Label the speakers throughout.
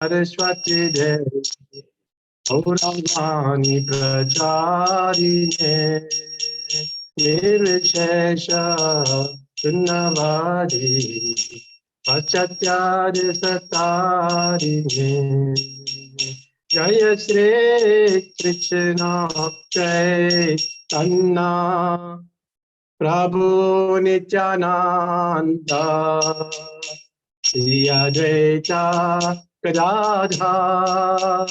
Speaker 1: Saraswati Devi Gauravani Pracharine Nirvishesha Sunnavadi Pachatyari Satarine Jaya Shri Krishna Chaitanya Prabhu Nityananda Shri Advaita Gadadhar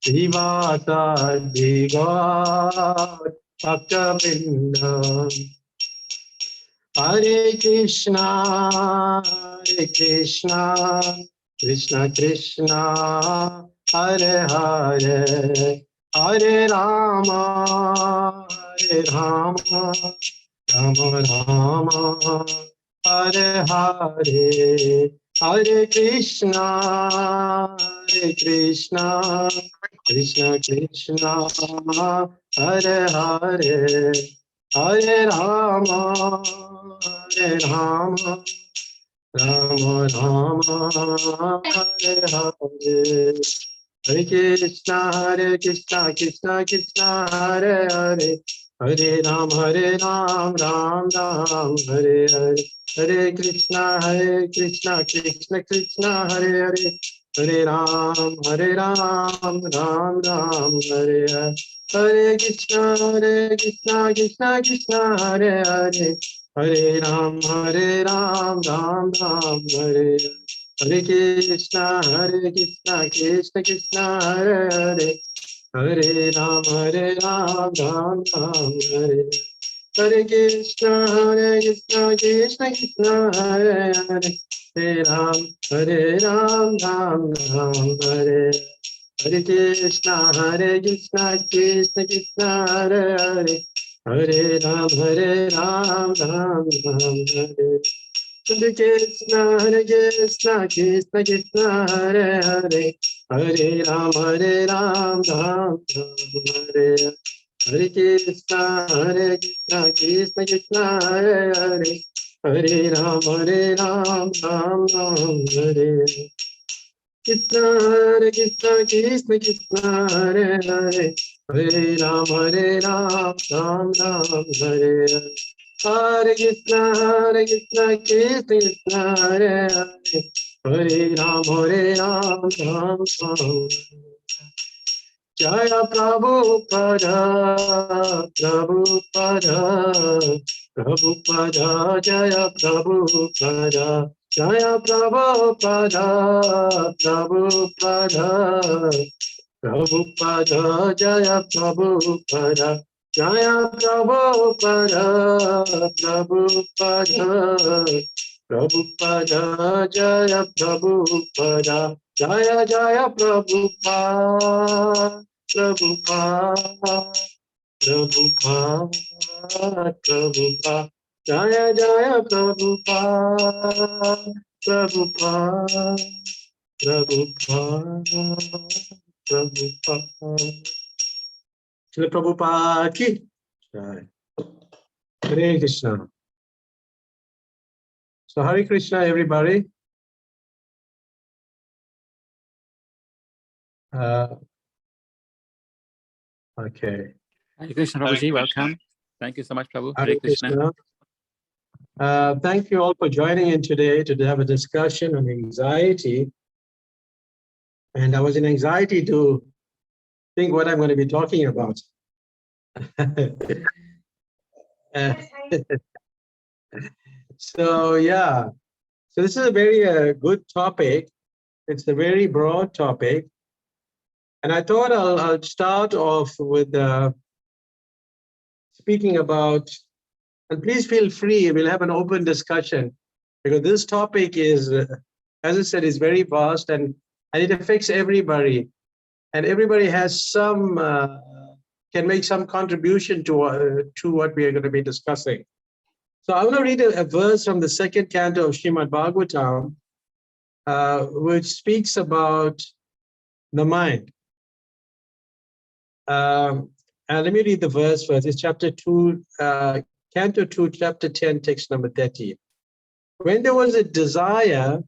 Speaker 1: Srivasadi Gaur Bhakta-vrinda Hare Krishna Krishna Krishna Hare Hare Hare Rama Rama Rama Hare Hare Hare Krishna Krishna Krishna Hare Hare Hare Rama Rama Rama Hare Hare Hare Krishna Krishna Krishna Hare Hare Hare Ram Ram Ram Hare Hare Hare Krishna Krishna Krishna Hare Hare Hare Ram Ram Ram Hare Hare Hare Krishna Krishna Krishna Hare Hare Hare Ram Ram Ram Hare Hare Hare Krishna Krishna Krishna Hare Hare Hare Ram Ram Hare Hare Krishna Krishna Krishna Hare Hare Hare Ram Ram Hare Hare Krishna Krishna Krishna Hare Hare Hare Ram Ram Hare Hare Krishna Krishna Krishna Hare Hare Hare Ram Ram Hare Hare Krishna Krishna Krishna Hare Hare Hare Ram Ram Hare Krishna Krishna Krishna Hare Hare Hare Ram Ram Hare Hare Krishna Krishna Krishna Hare Hare Hare Ram Ram Jaya Prabhupada Prabhupada Jaya Prabhupada Jaya Prabhupada Prabhupada Jaya Prabhupada Jaya Prabhupada Prabhupada Jaya Prabhupada Jaya Prabhupada Prabhupada Jaya Prabhupada Prabhupada Srila Prabhupada ki Jai. Hare Krishna. So Hare Krishna everybody. Okay.
Speaker 2: Hare Krishna, Prabhuji, welcome. Thank you so much, Prabhu. Hare Krishna.
Speaker 1: Thank you all for joining in today to have a discussion on anxiety. And I was in anxiety to think what I'm going to be talking about. So yeah, so this is a very good topic. It's a very broad topic. And I thought I'll start off with speaking about, and please feel free, we'll have an open discussion, because this topic is, as I said, is very vast and it affects everybody. And everybody has some, can make some contribution to what we are going to be discussing. So I want to read a verse from the second canto of Srimad Bhagavatam, which speaks about the mind. And let me read the verse first. It's chapter 2, canto 2, chapter 10, text number 13. When there was a desire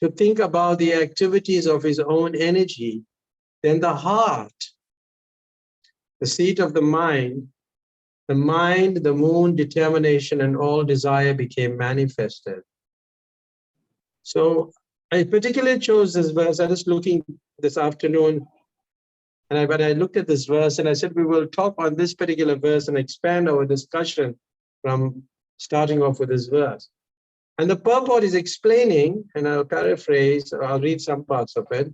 Speaker 1: to think about the activities of his own energy, then the heart, the seat of the mind, the moon, determination, and all desire became manifested. So I particularly chose this verse. I was looking this afternoon, and when I looked at this verse, and I said we will talk on this particular verse and expand our discussion from starting off with this verse. And the purport is explaining, and I'll paraphrase, or I'll read some parts of it.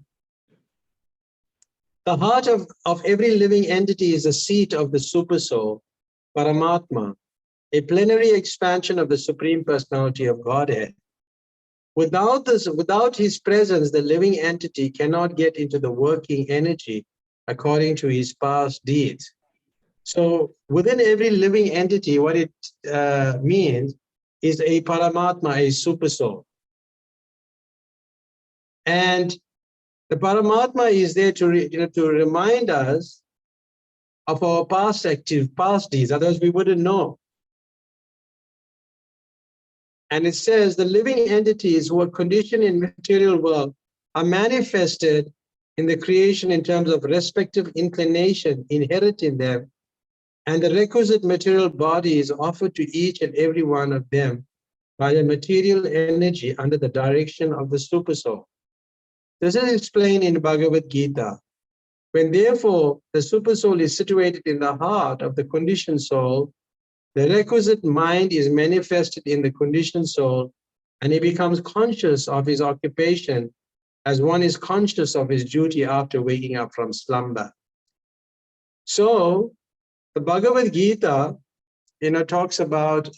Speaker 1: The heart of every living entity is the seat of the Supersoul, Paramatma, a plenary expansion of the Supreme Personality of Godhead. Without his presence, the living entity cannot get into the working energy according to his past deeds. So within every living entity, what it means is a Paramatma, a Supersoul. And the Paramatma is there to remind us of our past deeds, otherwise we wouldn't know. And it says the living entities who are conditioned in material world are manifested in the creation in terms of respective inclination inherent in them, and the requisite material body is offered to each and every one of them by the material energy under the direction of the Supersoul. This is explained in Bhagavad Gita. When therefore the Supersoul is situated in the heart of the conditioned soul, the requisite mind is manifested in the conditioned soul, and he becomes conscious of his occupation as one is conscious of his duty after waking up from slumber. So the Bhagavad Gita, talks about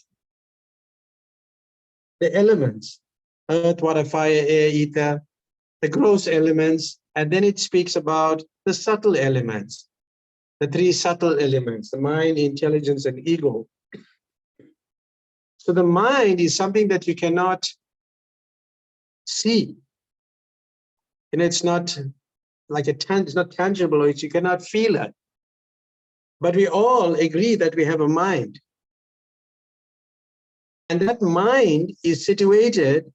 Speaker 1: the elements, earth, water, fire, air, ether, the gross elements, and then it speaks about the subtle elements, the three subtle elements, the mind, intelligence, and ego. So the mind is something that you cannot see. It's not like it's not tangible, or you cannot feel it. But we all agree that we have a mind. And that mind is situated,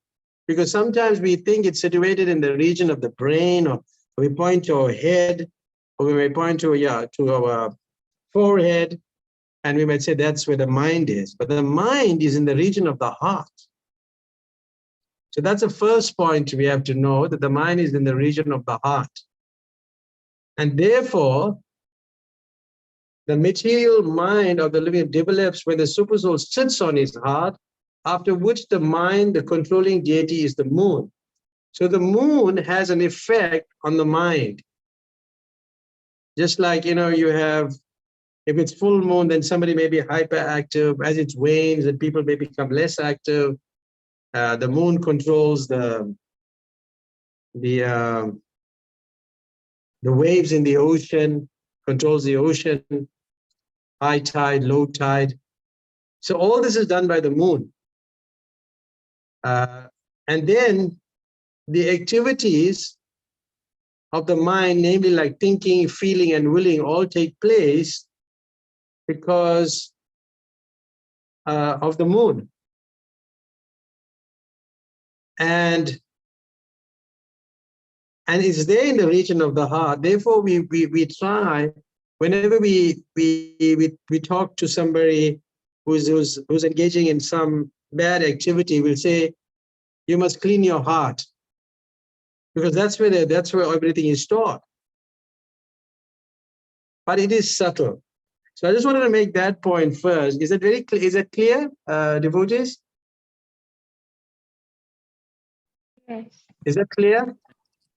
Speaker 1: because sometimes we think it's situated in the region of the brain, or we point to our head, or we may point to our forehead, and we might say that's where the mind is. But the mind is in the region of the heart. So that's the first point we have to know, that the mind is in the region of the heart. And therefore, the material mind of the living develops when the Supersoul sits on his heart, after which the mind, the controlling deity, is the moon. So the moon has an effect on the mind. Just like, you have, if it's full moon, then somebody may be hyperactive. As it wanes, and people may become less active. The moon controls the waves in the ocean, controls the ocean, high tide, low tide. So all this is done by the moon. And then the activities of the mind, namely like thinking, feeling, and willing, all take place because of the moon. And it's there in the region of the heart. Therefore, we try, whenever we talk to somebody who's engaging in some bad activity, we'll say, you must clean your heart, because that's where everything is stored. But it is subtle. So I just wanted to make that point first. Is that clear, devotees?
Speaker 3: Yes.
Speaker 1: Is that clear?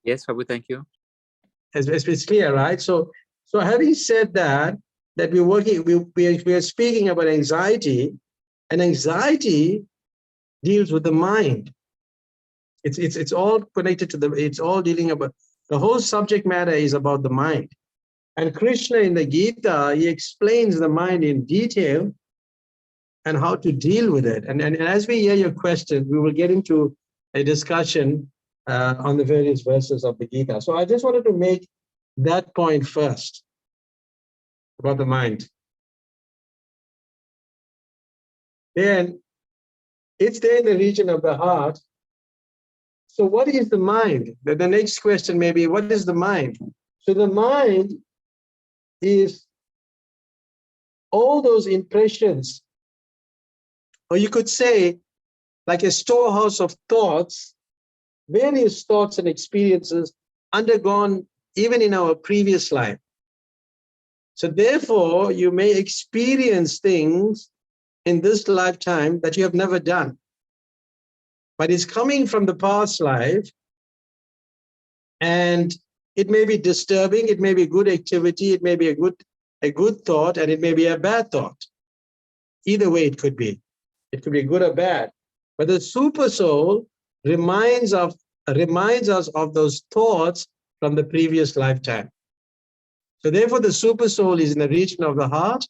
Speaker 2: Yes, Prabhu, thank you.
Speaker 1: It's clear, right? So having said that we are speaking about anxiety, and anxiety deals with the mind. It's all connected to it's all dealing about, the whole subject matter is about the mind. And Krishna in the Gita, he explains the mind in detail and how to deal with it. And as we hear your question, we will get into a discussion on the various verses of the Gita. So I just wanted to make that point first about the mind. Then it's there in the region of the heart. So what is the mind? The next question may be, what is the mind? So the mind is all those impressions, or you could say like a storehouse of thoughts, various thoughts and experiences undergone even in our previous life. So therefore, you may experience things in this lifetime that you have never done, but it's coming from the past life, and it may be disturbing, it may be good activity, it may be a good thought, and it may be a bad thought. Either way it could be. It could be good or bad. But the super soul reminds us of those thoughts from the previous lifetime. So therefore, the super soul is in the region of the heart.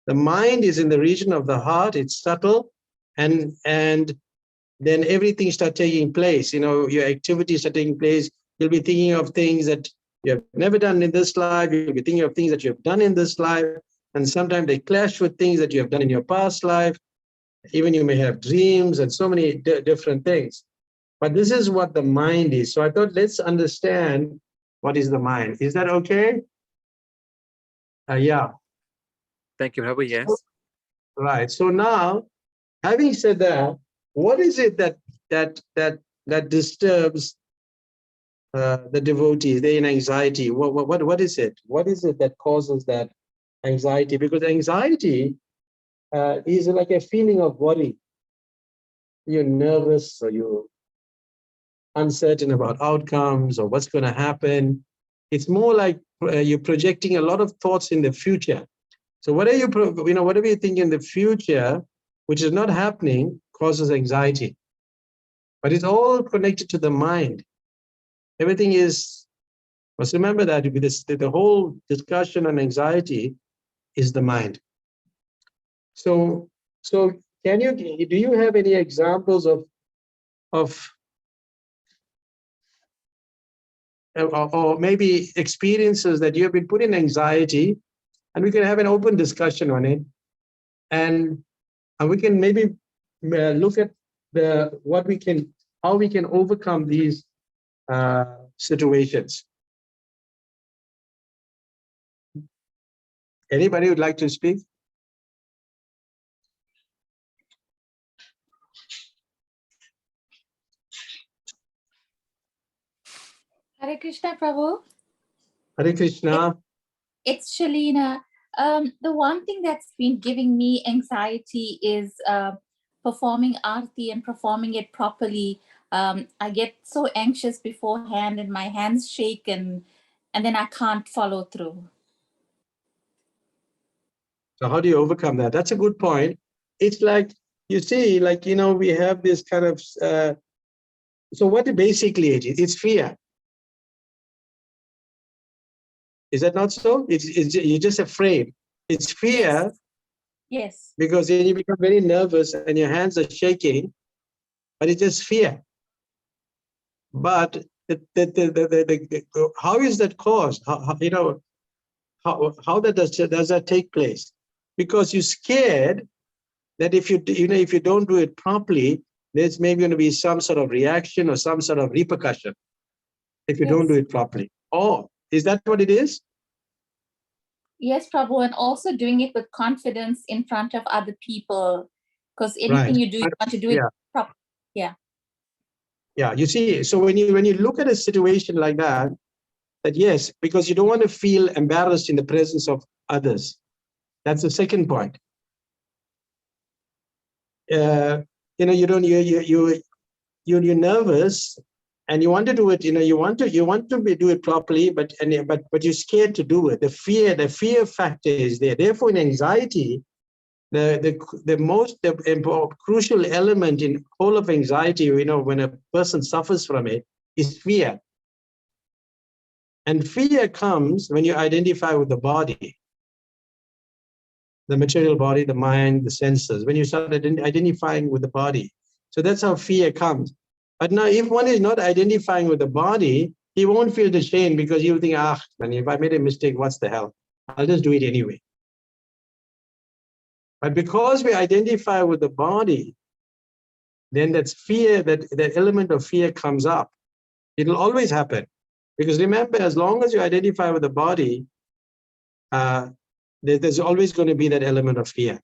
Speaker 1: The mind is in the region of the heart. It's subtle, and then everything starts taking place. You know, your activities start taking place. You'll be thinking of things that you have never done in this life. You'll be thinking of things that you have done in this life, and sometimes they clash with things that you have done in your past life. Even you may have dreams and so many different things. But this is what the mind is. So I thought, let's understand what is the mind. Is that okay? Yeah.
Speaker 2: Thank you, Prabhu. Yes.
Speaker 1: Right. So now, having said that, what is it that disturbs the devotees? They're in anxiety. What is it? What is it that causes that anxiety? Because anxiety is like a feeling of worry. You're nervous, or you're uncertain about outcomes or what's going to happen. It's more like you're projecting a lot of thoughts in the future. So whatever you think in the future, which is not happening, causes anxiety. But it's all connected to the mind. Everything is, must remember that the whole discussion on anxiety is the mind. So do you have any examples of or maybe experiences that you have been put in anxiety, and we can have an open discussion on it, and we can maybe look at how we can overcome these situations. Anybody would like to speak?
Speaker 3: Hare Krishna, Prabhu.
Speaker 1: Hare Krishna.
Speaker 3: It's Shalina. The one thing that's been giving me anxiety is performing arti and performing it properly. I get so anxious beforehand and my hands shake and then I can't follow through.
Speaker 1: So how do you overcome that? That's a good point. It's like, you see, like, we have this kind of, so what basically it is? It's fear. Is that not so? You're just afraid. It's fear.
Speaker 3: Yes.
Speaker 1: Because then you become very nervous and your hands are shaking, but it's just fear. But how is that caused? How does that take place? Because you're scared that if you don't do it properly, there's maybe going to be some sort of reaction or some sort of repercussion if you don't do it properly. Oh, is that what it is?
Speaker 3: Yes, Prabhu, and also doing it with confidence in front of other people, because anything you do, you want to do it properly. Yeah.
Speaker 1: Yeah, you see, so when you look at a situation like that yes, because you don't want to feel embarrassed in the presence of others. That's the second point. You're nervous and you want to do it. You want to do it properly, but you're scared to do it. The fear factor is there. Therefore, in anxiety, the most crucial element in all of anxiety, when a person suffers from it, is fear. And fear comes when you identify with the body, the material body, the mind, the senses, when you start identifying with the body. So that's how fear comes. But now, if one is not identifying with the body, he won't feel ashamed, because he'll think, man, if I made a mistake, what's the hell? I'll just do it anyway. But because we identify with the body, then that's fear, that element of fear comes up. It'll always happen. Because remember, as long as you identify with the body, there's always going to be that element of fear.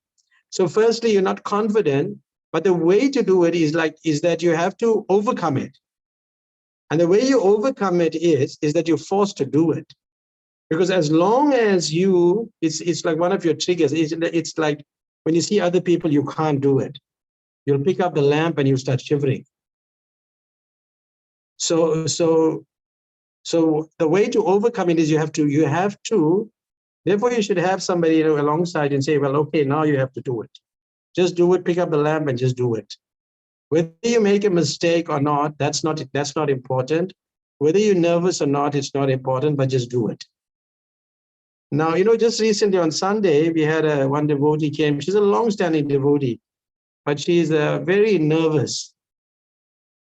Speaker 1: So firstly, you're not confident, but the way to do it is that you have to overcome it. And the way you overcome it is that you're forced to do it. Because as long as it's like one of your triggers. It's like when you see other people, you can't do it. You'll pick up the lamp and you start shivering. So the way to overcome it is you have to, therefore you should have somebody alongside and say, well, okay, now you have to do it. Just do it, pick up the lamp and just do it. Whether you make a mistake or not, that's not important. Whether you're nervous or not, it's not important, but just do it. Now, just recently on Sunday, we had one devotee came. She's a long-standing devotee, but she's very nervous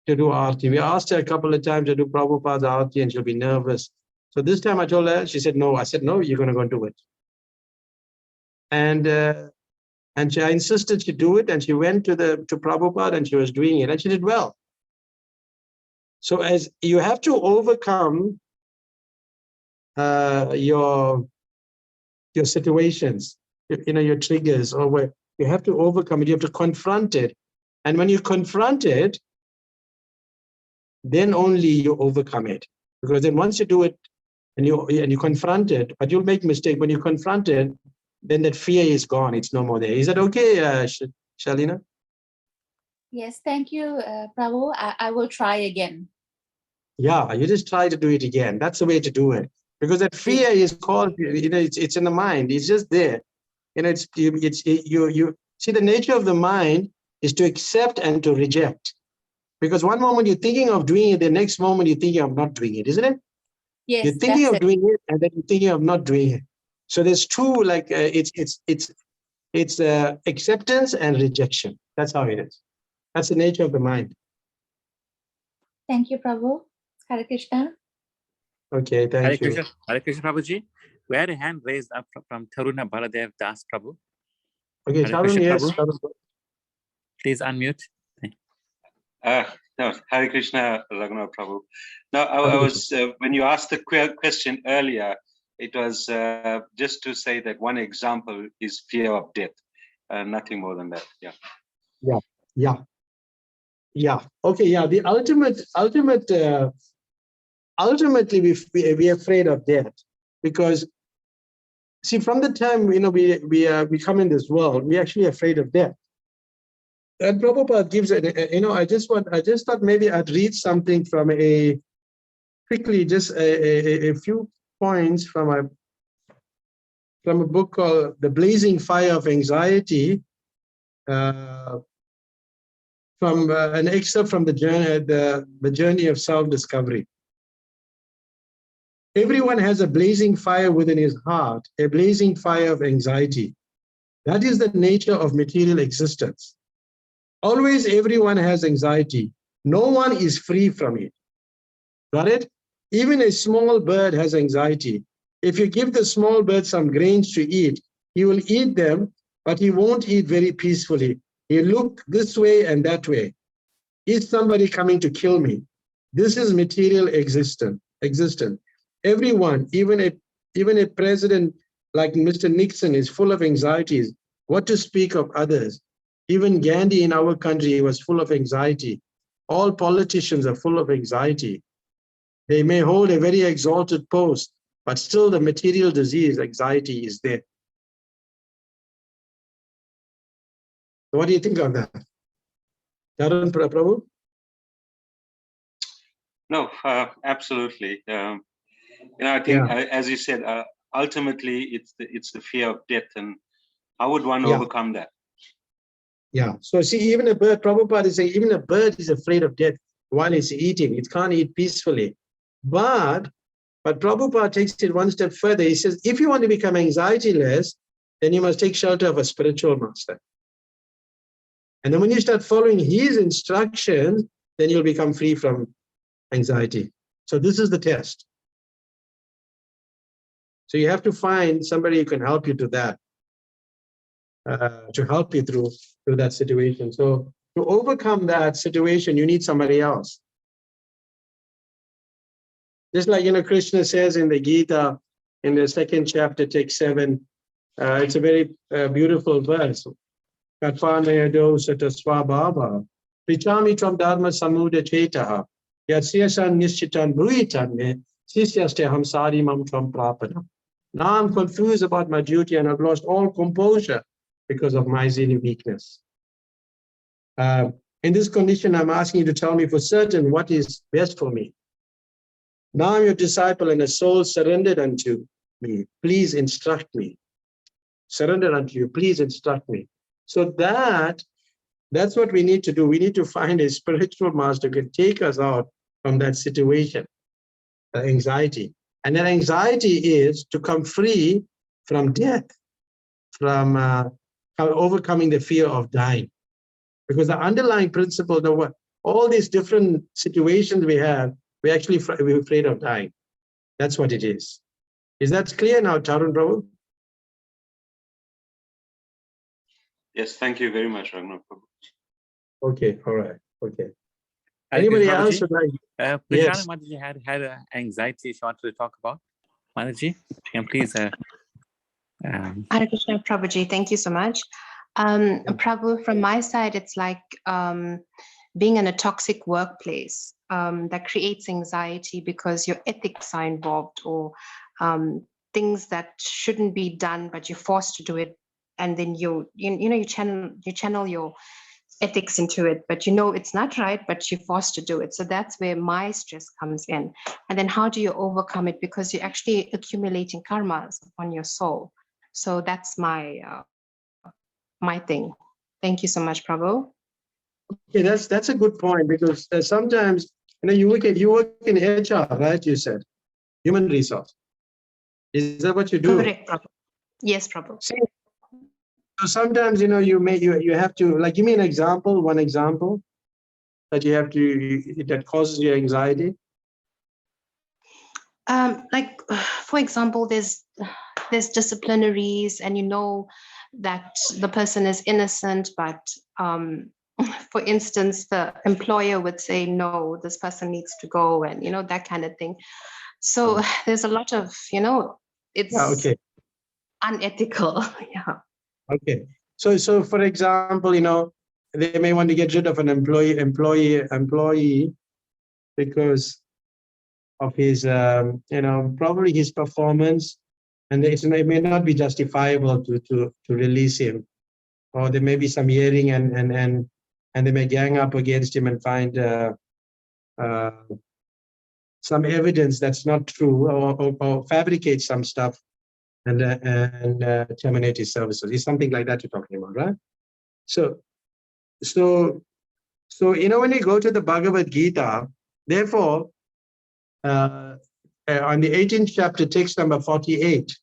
Speaker 1: to do Aarti. We asked her a couple of times to do Prabhupada's Aarti and she'll be nervous. So this time I told her, she said, no. I said, no, you're going to go and do it. And I insisted she do it, and she went to Prabhupada and she was doing it and she did well. So as you have to overcome your situations, your triggers, or where you have to overcome it, you have to confront it. And when you confront it, then only you overcome it. Because then once you do it and you confront it, but you'll make mistake. When you confront it, then that fear is gone. It's no more there. Is that okay, Shalina?
Speaker 3: Yes, thank you, Prabhu. I will try again.
Speaker 1: Yeah, you just try to do it again. That's the way to do it. Because that fear is called, it's in the mind. It's just there. You see, the nature of the mind is to accept and to reject. Because one moment you're thinking of doing it, the next moment you're thinking of not doing it, isn't it?
Speaker 3: Yes,
Speaker 1: you're thinking of doing it, and then you're thinking of not doing it. So there's two, it's acceptance and rejection. That's how it is. That's the nature of the mind.
Speaker 3: Thank you, Prabhu. Hare Krishna.
Speaker 1: Okay, thank you.
Speaker 2: Hare Krishna, Prabhuji. We had a hand raised up from Taruna Baladev Das, Prabhu.
Speaker 1: Okay,
Speaker 2: Hare
Speaker 1: Tarun,
Speaker 2: Krishna,
Speaker 1: yes.
Speaker 2: Prabhu. Please unmute.
Speaker 4: No, Hare Krishna, Raghunath Prabhu. Now, I was when you asked the question earlier, it was just to say that one example is fear of death, nothing more than that. Yeah.
Speaker 1: Okay, yeah. The ultimately, we're afraid of death, because see, from the time we come in this world, we're actually afraid of death. And Prabhupada gives I just thought maybe I'd read something from a few points from a book called The Blazing Fire of Anxiety, from an excerpt from the journey of self-discovery. Everyone has a blazing fire within his heart, a blazing fire of anxiety. That is the nature of material existence. Always everyone has anxiety. No one is free from it. Got it? Even a small bird has anxiety. If you give the small bird some grains to eat, he will eat them, but he won't eat very peacefully. He'll look this way and that way. Is somebody coming to kill me? This is material existence. Everyone, even a president like Mr. Nixon, is full of anxieties. What to speak of others? Even Gandhi in our country was full of anxiety. All politicians are full of anxiety. They may hold a very exalted post, but still the material disease, anxiety, is there. So what do you think of that? Tarun Prabhu?
Speaker 4: No, absolutely. I think, as you said, ultimately it's the fear of death, and how would one overcome that?
Speaker 1: Yeah. So see, even a bird, Prabhupada is saying, even a bird is afraid of death while it's eating. It can't eat peacefully. But Prabhupada takes it one step further. He says, if you want to become anxietyless, then you must take shelter of a spiritual master. And then when you start following his instructions, then you'll become free from anxiety. So this is the test. So you have to find somebody who can help you to that, to help you through that situation. So To overcome that situation, you need somebody else. Just like, Krishna says in the Gita, in the 2nd chapter, text 7, it's a very beautiful verse. Katpanayado sataswabhava, prichami tvam dharma samuda chetaha, yatsyasan nischitan bhuitan, sisyaste hamsari mam tvam prapada. Now I'm confused about my duty and I've lost all composure because of my zeal weakness. In this condition, I'm asking you to tell me for certain what is best for me. Now I'm your disciple and a soul surrendered unto me. Please instruct me. Surrender unto you. Please instruct me. So that's what we need to do. We need to find a spiritual master who can take us out from that situation, the anxiety. And that anxiety is to come free from death, from overcoming the fear of dying. Because the underlying principle, all these different situations we have, we're afraid of dying. That's what it is. Is that clear now, Tarun Prabhu?
Speaker 4: Yes, thank you very much, Raghunath Prabhu.
Speaker 1: Okay, all right, okay. Anybody else would like?
Speaker 2: Prashant
Speaker 1: Yes.
Speaker 2: Mataji had anxiety she wanted to talk about. Mataji, can you please.
Speaker 5: Hare Krishna, Prabhuji, thank you so much. Prabhu, from my side, it's like being in a toxic workplace that creates anxiety because your ethics are involved, or things that shouldn't be done, but you're forced to do it, and then you channel your ethics into it, but it's not right, but you're forced to do it. So that's where my stress comes in. And then how do you overcome it? Because you're actually accumulating karmas upon your soul. So that's my my thing. Thank you so much, Prabhu.
Speaker 1: Okay, that's a good point, because sometimes you work in HR, right? You said human resource. Is that what you do?
Speaker 5: Correct, Prabhu. Yes, Prabhu.
Speaker 1: See, so sometimes you have to, like, give me an example, one example that you have to that causes you anxiety.
Speaker 5: Like, for example, there's disciplinaries, and that the person is innocent, but for instance, the employer would say, no, this person needs to go, and that kind of thing. So there's a lot of, it's unethical. Yeah.
Speaker 1: Okay. So for example, they may want to get rid of an employee because of his, probably his performance, and it may not be justifiable to release him, or there may be some hearing, and they may gang up against him and find some evidence that's not true, or fabricate some stuff and terminate his services. It's something like that you're talking about, right? So when you go to the Bhagavad Gita, therefore, on the 18th chapter, text number 48,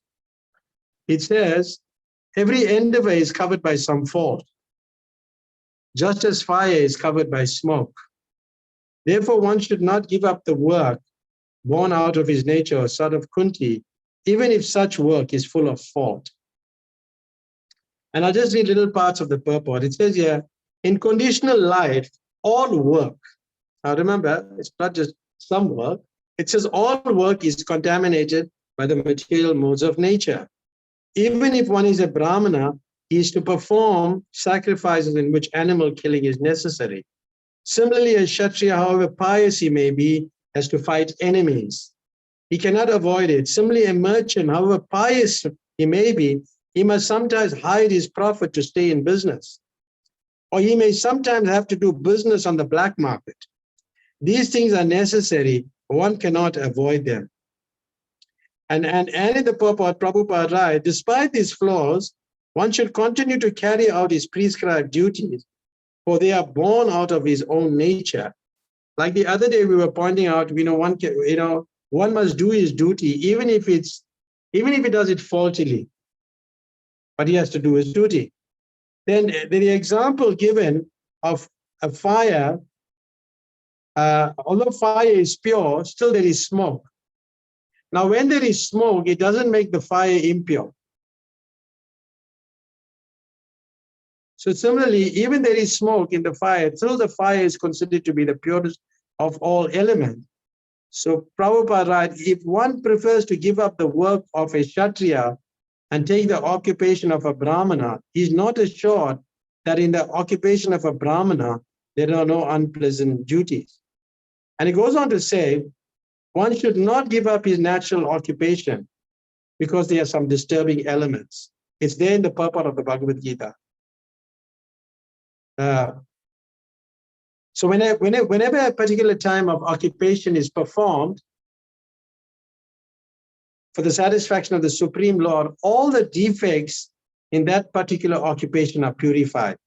Speaker 1: it says, every endeavor is covered by some fault, just as fire is covered by smoke. Therefore, one should not give up the work born out of his nature, sort of Kunti, even if such work is full of fault. And I'll just read little parts of the purport. It says here, in conditional life, all work, now remember, it's not just some work, it says all work is contaminated by the material modes of nature. Even if one is a Brahmana, he is to perform sacrifices in which animal killing is necessary. Similarly, a Kshatriya, however pious he may be, has to fight enemies. He cannot avoid it. Similarly, a merchant, however pious he may be, he must sometimes hide his profit to stay in business. Or he may sometimes have to do business on the black market. These things are necessary. One cannot avoid them. And in the purport, Prabhupada writes, despite these flaws, one should continue to carry out his prescribed duties, for they are born out of his own nature. Like the other day, we were pointing out, one must do his duty, even if he does it faultily, but he has to do his duty. Then the example given of a fire, although fire is pure, still there is smoke. Now, when there is smoke, it doesn't make the fire impure. So similarly, even there is smoke in the fire, through the fire is considered to be the purest of all elements. So Prabhupada writes, if one prefers to give up the work of a Kshatriya and take the occupation of a Brahmana, he is not assured that in the occupation of a Brahmana, there are no unpleasant duties. And he goes on to say, one should not give up his natural occupation because there are some disturbing elements. It's there in the purport of the Bhagavad Gita. So whenever a particular time of occupation is performed for the satisfaction of the Supreme Lord, all the defects in that particular occupation are purified.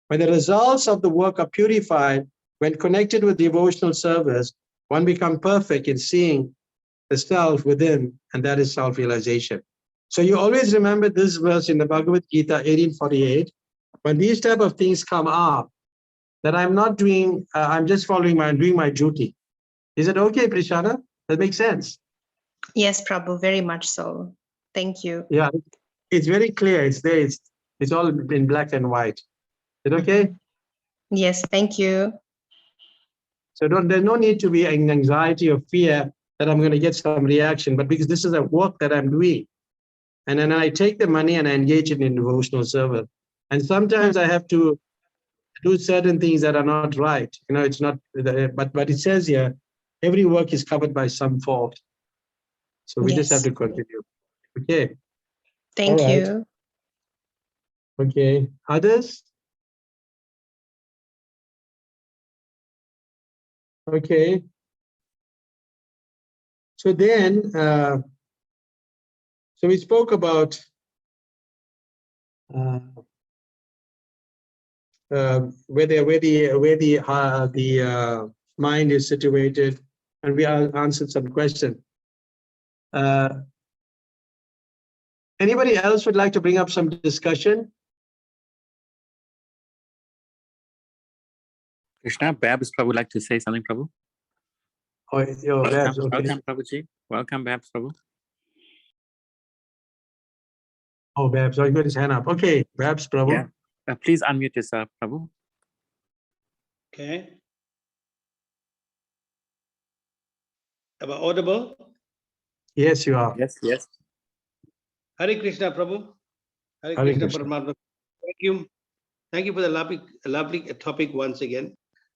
Speaker 1: When the results of the work are purified, when connected with devotional service, one becomes perfect in seeing the self within, and that is self-realization. So you always remember this verse in the Bhagavad Gita 1848, when these type of things come up, that I'm not doing, I'm just doing my duty. Is it okay, Prashana? That makes sense?
Speaker 5: Yes, Prabhu, very much so. Thank you.
Speaker 1: Yeah, it's very clear. It's there. It's all in black and white. Is it okay?
Speaker 5: Yes, thank you.
Speaker 1: So there's no need to be an anxiety or fear that I'm going to get some reaction, but because this is a work that I'm doing. And then I take the money and I engage it in devotional service. And sometimes I have to do certain things that are not right. You know, it's not, but it says here, every work is covered by some fault. So we just have to continue. Okay.
Speaker 5: Thank
Speaker 1: All right.
Speaker 5: you.
Speaker 1: Okay. Others? Okay. So then, so we spoke about where the mind is situated, and we answered some questions. Anybody else would like to bring up some discussion?
Speaker 2: Krishna, Babs Prabhu would like to say something, Prabhu.
Speaker 1: Oh, Babs, okay.
Speaker 2: Welcome, Prabhuji. Welcome, Babs Prabhu.
Speaker 1: Oh, Babs, I got his hand up. Okay, Babs, Prabhu.
Speaker 2: Yeah. Please unmute yourself, Prabhu.
Speaker 6: Okay. Am I audible?
Speaker 1: Yes, you are.
Speaker 2: Yes, yes.
Speaker 6: Hare Krishna, Prabhu. Hare
Speaker 1: Hare
Speaker 6: Krishna,
Speaker 1: Krishna.
Speaker 6: Paramatma. Thank you. Thank you for the lovely topic once again.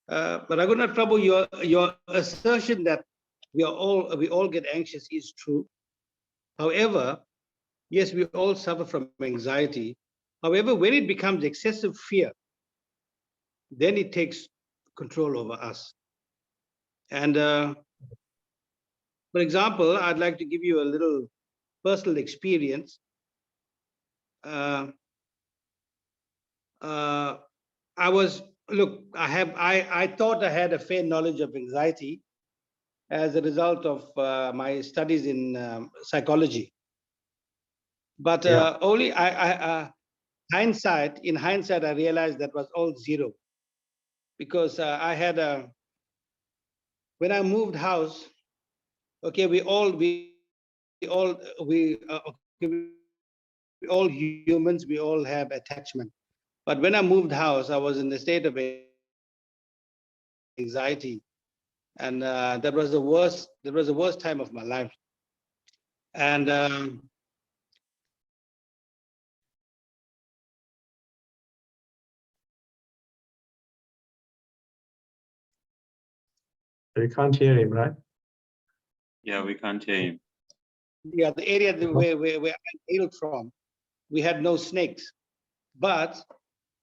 Speaker 6: Raghunath Prabhu, your assertion that we all get anxious is true. However, yes, we all suffer from anxiety. However, when it becomes excessive fear, then it takes control over us. And for example, I'd like to give you a little personal experience. I thought I had a fair knowledge of anxiety as a result of my studies in psychology. But only in hindsight, I realized that was all zero, because when I moved house, okay, we all humans, we all have attachment. But when I moved house, I was in a state of anxiety, and that was the worst time of my life. And
Speaker 1: You can't hear him, right?
Speaker 4: Yeah, we can't hear him.
Speaker 6: yeah, the area where I hailed from, we had no snakes. But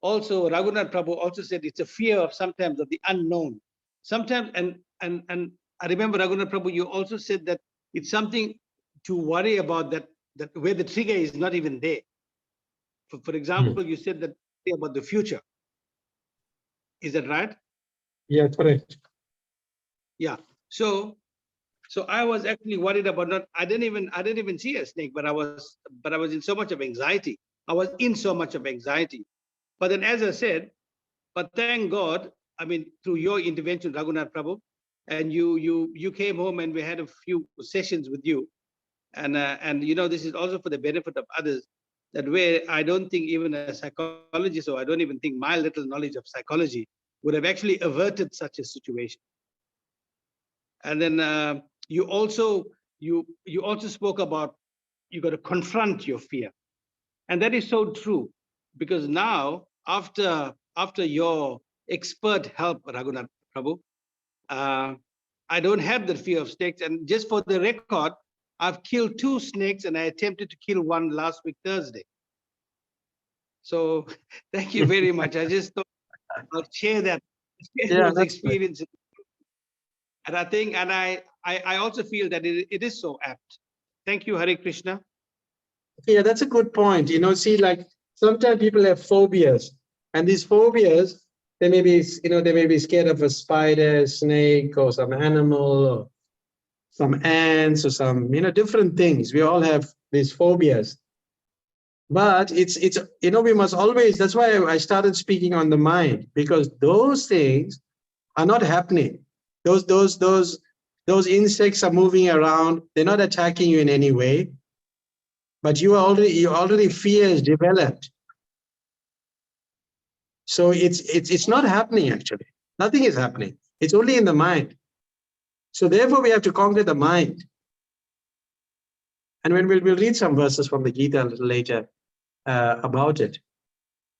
Speaker 6: also Raghunath Prabhu also said it's a fear of sometimes of the unknown. Sometimes, and I remember Raghunath Prabhu, you also said that it's something to worry about, that where the trigger is not even there. For example, you said that about the future. Is that right?
Speaker 1: Yeah, correct.
Speaker 6: Yeah. So I was actually worried about I didn't even see a snake, but I was in so much of anxiety. I was in so much of anxiety. But then, as I said, but thank God, I mean, through your intervention, Raghunath Prabhu, and you came home and we had a few sessions with you, and you know, this is also for the benefit of others. that way I don't think even a psychologist, or I don't even think my little knowledge of psychology would have actually averted such a situation. And then you also spoke about you got to confront your fear, and that is so true, because now after your expert help, Raghunath Prabhu, I don't have the fear of snakes. And just for the record, I've killed 2 snakes, and I attempted to kill one last week Thursday. So thank you very much. I just thought I'll share those experiences. And I think, and I also feel that it is so apt. Thank you, Hare Krishna.
Speaker 1: Yeah, that's a good point. You know, see, like sometimes people have phobias, and these phobias, they may be, they may be scared of a spider, snake, or some animal, or some ants, or some, different things. We all have these phobias. But it's we must always, that's why I started speaking on the mind, because those things are not happening. Those insects are moving around. They're not attacking you in any way, but you already fear is developed. So it's not happening actually. Nothing is happening. It's only in the mind. So therefore we have to conquer the mind. And when we'll read some verses from the Gita a little later about it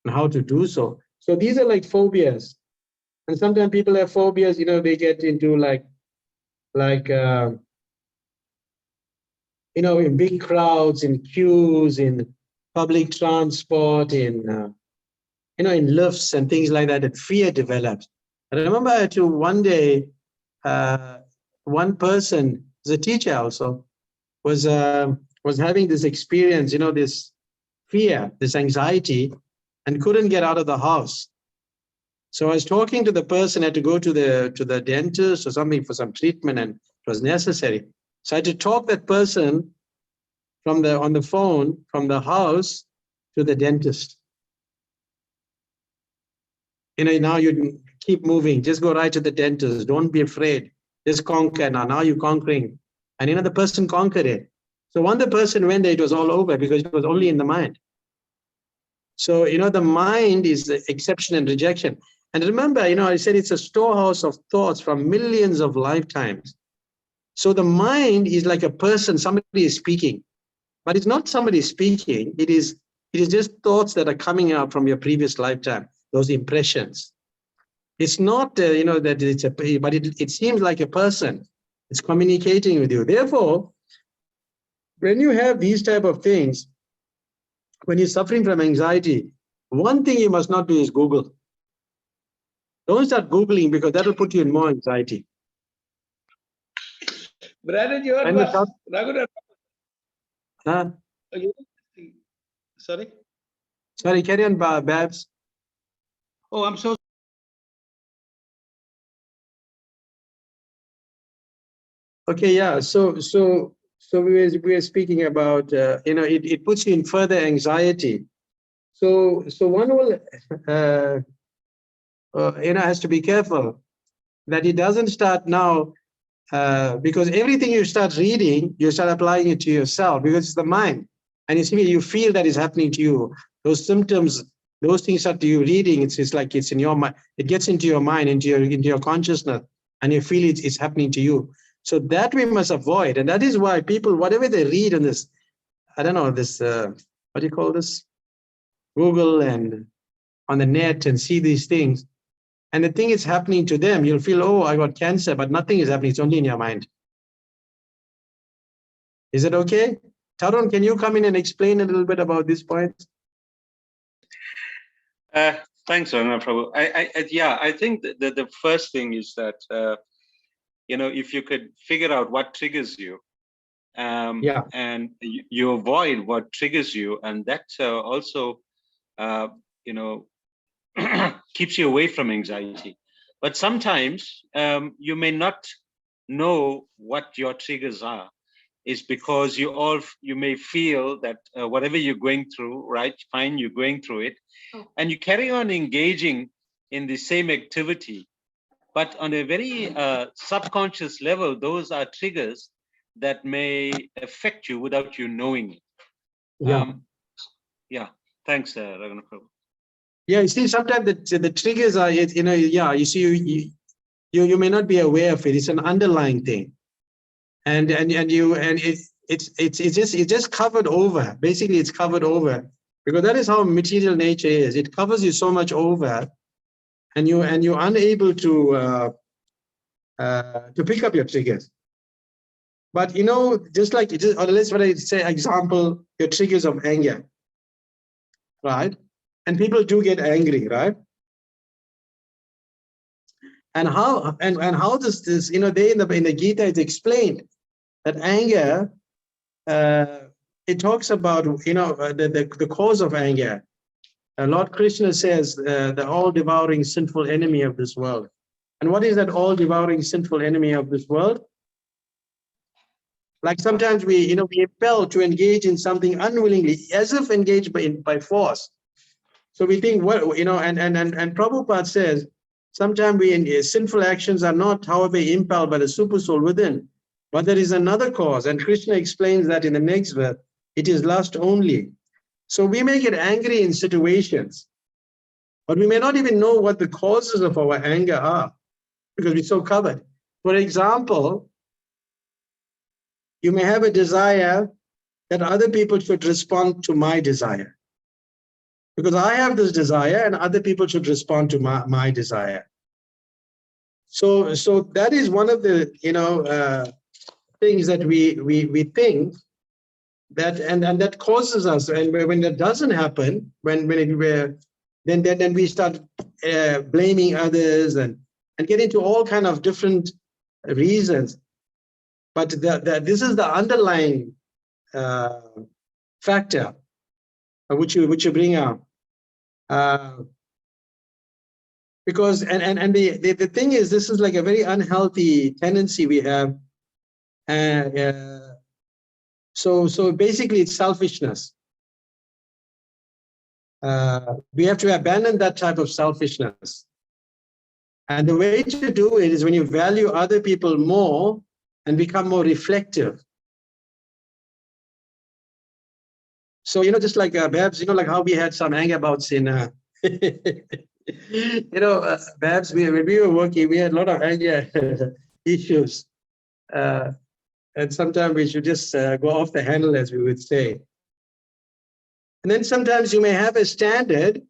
Speaker 1: and how to do so. So these are like phobias. And sometimes people have phobias, they get into in big crowds, in queues, in public transport, in lifts and things like that, that fear develops. And I remember one day, one person, was a teacher also, was having this experience, this fear, this anxiety, and couldn't get out of the house. So I was talking to the person, had to go to the dentist or something for some treatment, and it was necessary. So I had to talk that person on the phone from the house to the dentist. Now you keep moving, just go right to the dentist. Don't be afraid. Just conquer now. Now you're conquering. And the person conquered it. So when the person went there, it was all over because it was only in the mind. So, the mind is the exception and rejection. And remember, I said it's a storehouse of thoughts from millions of lifetimes. So the mind is like a person, somebody is speaking, but it's not somebody speaking. It is just thoughts that are coming out from your previous lifetime, those impressions. It's not, that it's but it seems like a person. It's communicating with you. Therefore, when you have these type of things, when you're suffering from anxiety, one thing you must not do is Google. Don't start Googling, because that will put you in more anxiety.
Speaker 6: Brother, you heard what Raghunath?
Speaker 1: Huh?
Speaker 6: Sorry?
Speaker 1: Sorry, carry on, Babs.
Speaker 6: Oh, I'm so
Speaker 1: Okay, yeah. So we were speaking about it puts you in further anxiety. So one will has to be careful that he doesn't start now, because everything you start reading, you start applying it to yourself, because it's the mind, and you feel that is happening to you. Those symptoms, those things that you reading, it's like it's in your mind. It gets into your mind, into your consciousness, and you feel it's happening to you. So that we must avoid, and that is why people, whatever they read on this, I don't know, this what do you call this, Google and on the net, and see these things, and the thing is happening to them, you'll feel, oh, I got cancer, but nothing is happening. It's only in your mind. Is it okay? Tarun, can you come in and explain a little bit about these points?
Speaker 4: Thanks, Raghunath Prabhu. I think that the first thing is that, if you could figure out what triggers you, and you avoid what triggers you, and that also, keeps you away from anxiety. But sometimes you may not know what your triggers are. Is because you may feel that whatever you're going through, right? Fine, you're going through it, and you carry on engaging in the same activity, but on a very subconscious level, those are triggers that may affect you without you knowing it. Yeah, thanks, Raghunath Prabhu.
Speaker 1: Yeah, you see, sometimes the triggers are, yeah, you see, you may not be aware of it. It's an underlying thing, and it's just covered over. Basically, it's covered over because that is how material nature is. It covers you so much over, and you're unable to pick up your triggers. But just like or let's say example, your triggers of anger, right? And people do get angry, right? And how does this, they in the Gita it's explained that anger, it talks about the cause of anger. Lord Krishna says the all-devouring sinful enemy of this world. And what is that all-devouring sinful enemy of this world? Like sometimes we impel to engage in something unwillingly, as if engaged by force. So we think, well, and Prabhupada says, sometimes sinful actions are not, however, impelled by the super soul within, but there is another cause. And Krishna explains that in the next verse, it is lust only. So we may get angry in situations, but we may not even know what the causes of our anger are because we're so covered. For example, you may have a desire that other people should respond to my desire. Because I have this desire and other people should respond to my desire. So that is one of the things that we think that and that causes us, and when that doesn't happen, then we start blaming others and get into all kind of different reasons. But this is the underlying factor which you bring out. Because the thing is, this is like a very unhealthy tendency we have. So basically, it's selfishness. We have to abandon that type of selfishness. And the way to do it is when you value other people more and become more reflective. So, just like Babs, like how we had some anger bouts in, Babs, when we were working, we had a lot of anger issues. And sometimes we should just go off the handle, as we would say. And then sometimes you may have a standard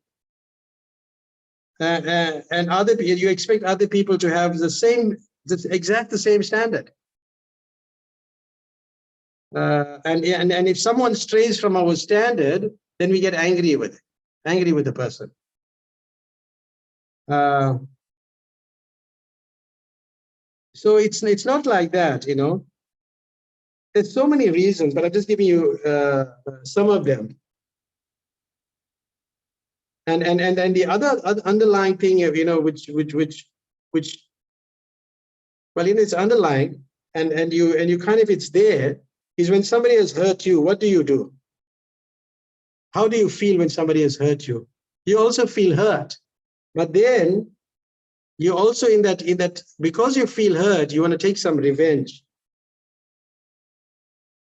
Speaker 1: and you expect other people to have the same standard. And if someone strays from our standard, then we get angry with the person. So it's not like that, There's so many reasons, but I'm just giving you some of them. And the other underlying thing, which it's underlying, and you kind of, it's there, is when somebody has hurt you, what do? How do you feel when somebody has hurt you? You also feel hurt, but then you also in that because you feel hurt, you want to take some revenge.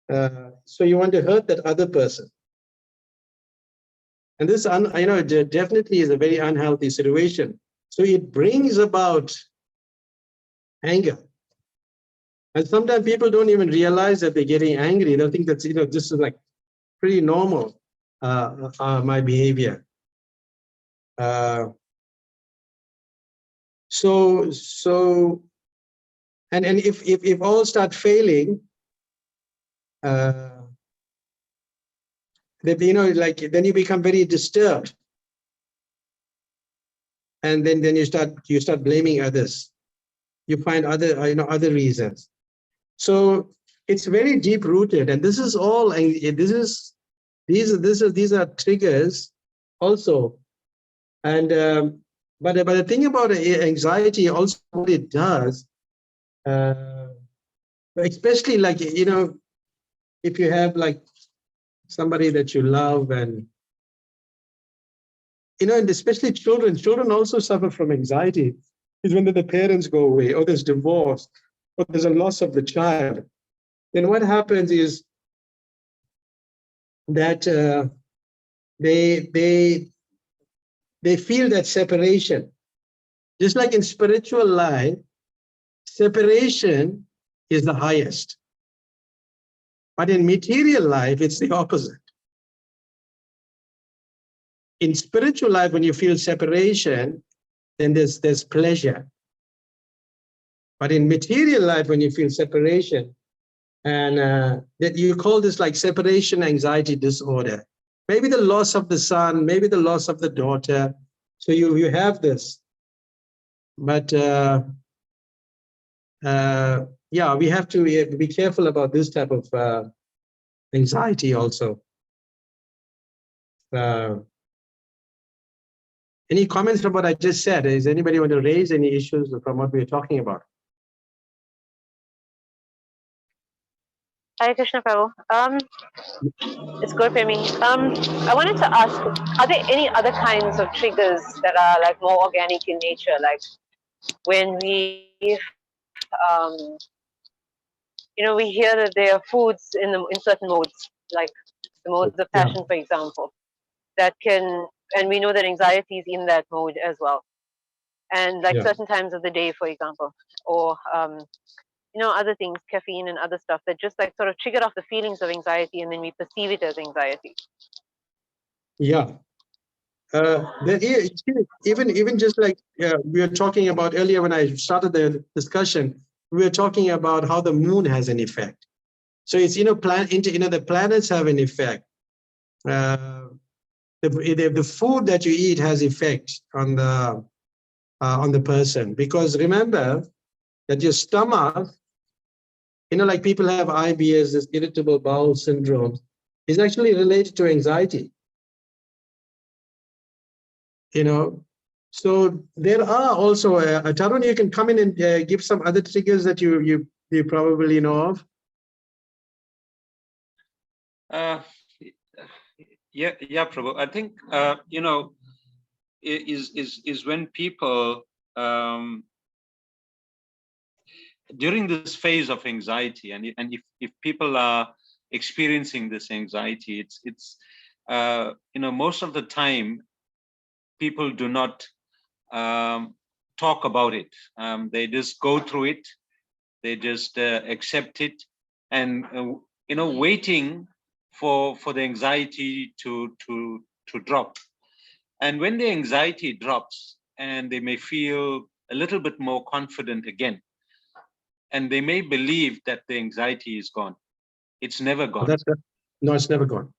Speaker 1: So you want to hurt that other person. And this, definitely is a very unhealthy situation. So it brings about anger. And sometimes people don't even realize that they're getting angry. They think that's, this is like pretty normal, my behavior. So, and if all start failing, that, then you become very disturbed. And then you start blaming others. You find other reasons. So it's very deep rooted, and this is all. These are triggers also, and but the thing about anxiety also, what it does, especially like if you have like somebody that you love, and and especially children also suffer from anxiety. Is when the parents go away, or there's divorce, or there's a loss of the child. Then what happens is that they feel that separation. Just like in spiritual life, separation is the highest. But in material life, it's the opposite. In spiritual life, when you feel separation, then there's pleasure. But in material life, when you feel separation, and that you call this like separation anxiety disorder, maybe the loss of the son, maybe the loss of the daughter. So you have this. But yeah, we have to be careful about this type of anxiety also. Any comments from what I just said? Is anybody want to raise any issues from what we're talking about?
Speaker 7: Hare Krishna Prabhu. It's good for me. I wanted to ask, are there any other kinds of triggers that are like more organic in nature? Like when we, we hear that there are foods in certain modes, like the modes of passion, for example, that can, and we know that anxiety is in that mode as well. And like certain times of the day, for example, or other things, caffeine and other stuff that just like sort of trigger off the feelings of anxiety, and then we perceive it as anxiety.
Speaker 1: Yeah. Even just like we were talking about earlier when I started the discussion, we were talking about how the moon has an effect. So it's the planets have an effect. The food that you eat has effect on the person, because remember that your stomach, like people have IBS, this irritable bowel syndrome, is actually related to anxiety. So there are also Tarun, you can come in and give some other triggers that you probably know of.
Speaker 4: Yeah, Prabhu. I think is when people during this phase of anxiety, and if people are experiencing this anxiety, it's most of the time people do not talk about it. They just go through it. They just accept it, and waiting for the anxiety to drop. And when the anxiety drops, and they may feel a little bit more confident again, and they may believe that the anxiety is gone. It's never gone.
Speaker 1: No, it's never gone.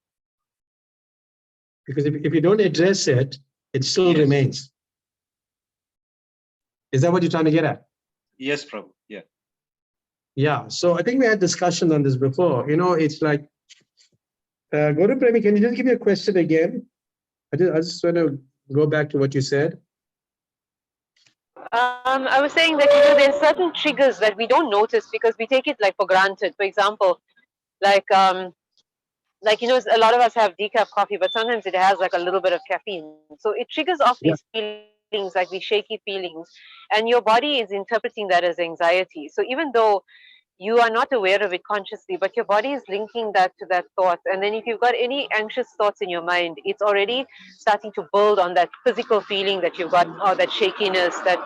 Speaker 1: Because if you don't address it, it still remains. Is that what you're trying to get at?
Speaker 4: Yes, Prabhu. Yeah.
Speaker 1: Yeah. So I think we had discussion on this before. It's like, Guru Premi, can you just give me a question again? I just want to go back to what you said.
Speaker 7: I was saying that there are certain triggers that we don't notice because we take it like for granted. For example, like a lot of us have decaf coffee, but sometimes it has like a little bit of caffeine, so it triggers off these feelings, like these shaky feelings, and your body is interpreting that as anxiety. So even though you are not aware of it consciously, but your body is linking that to that thought. And then if you've got any anxious thoughts in your mind, it's already starting to build on that physical feeling that you've got, or that shakiness, that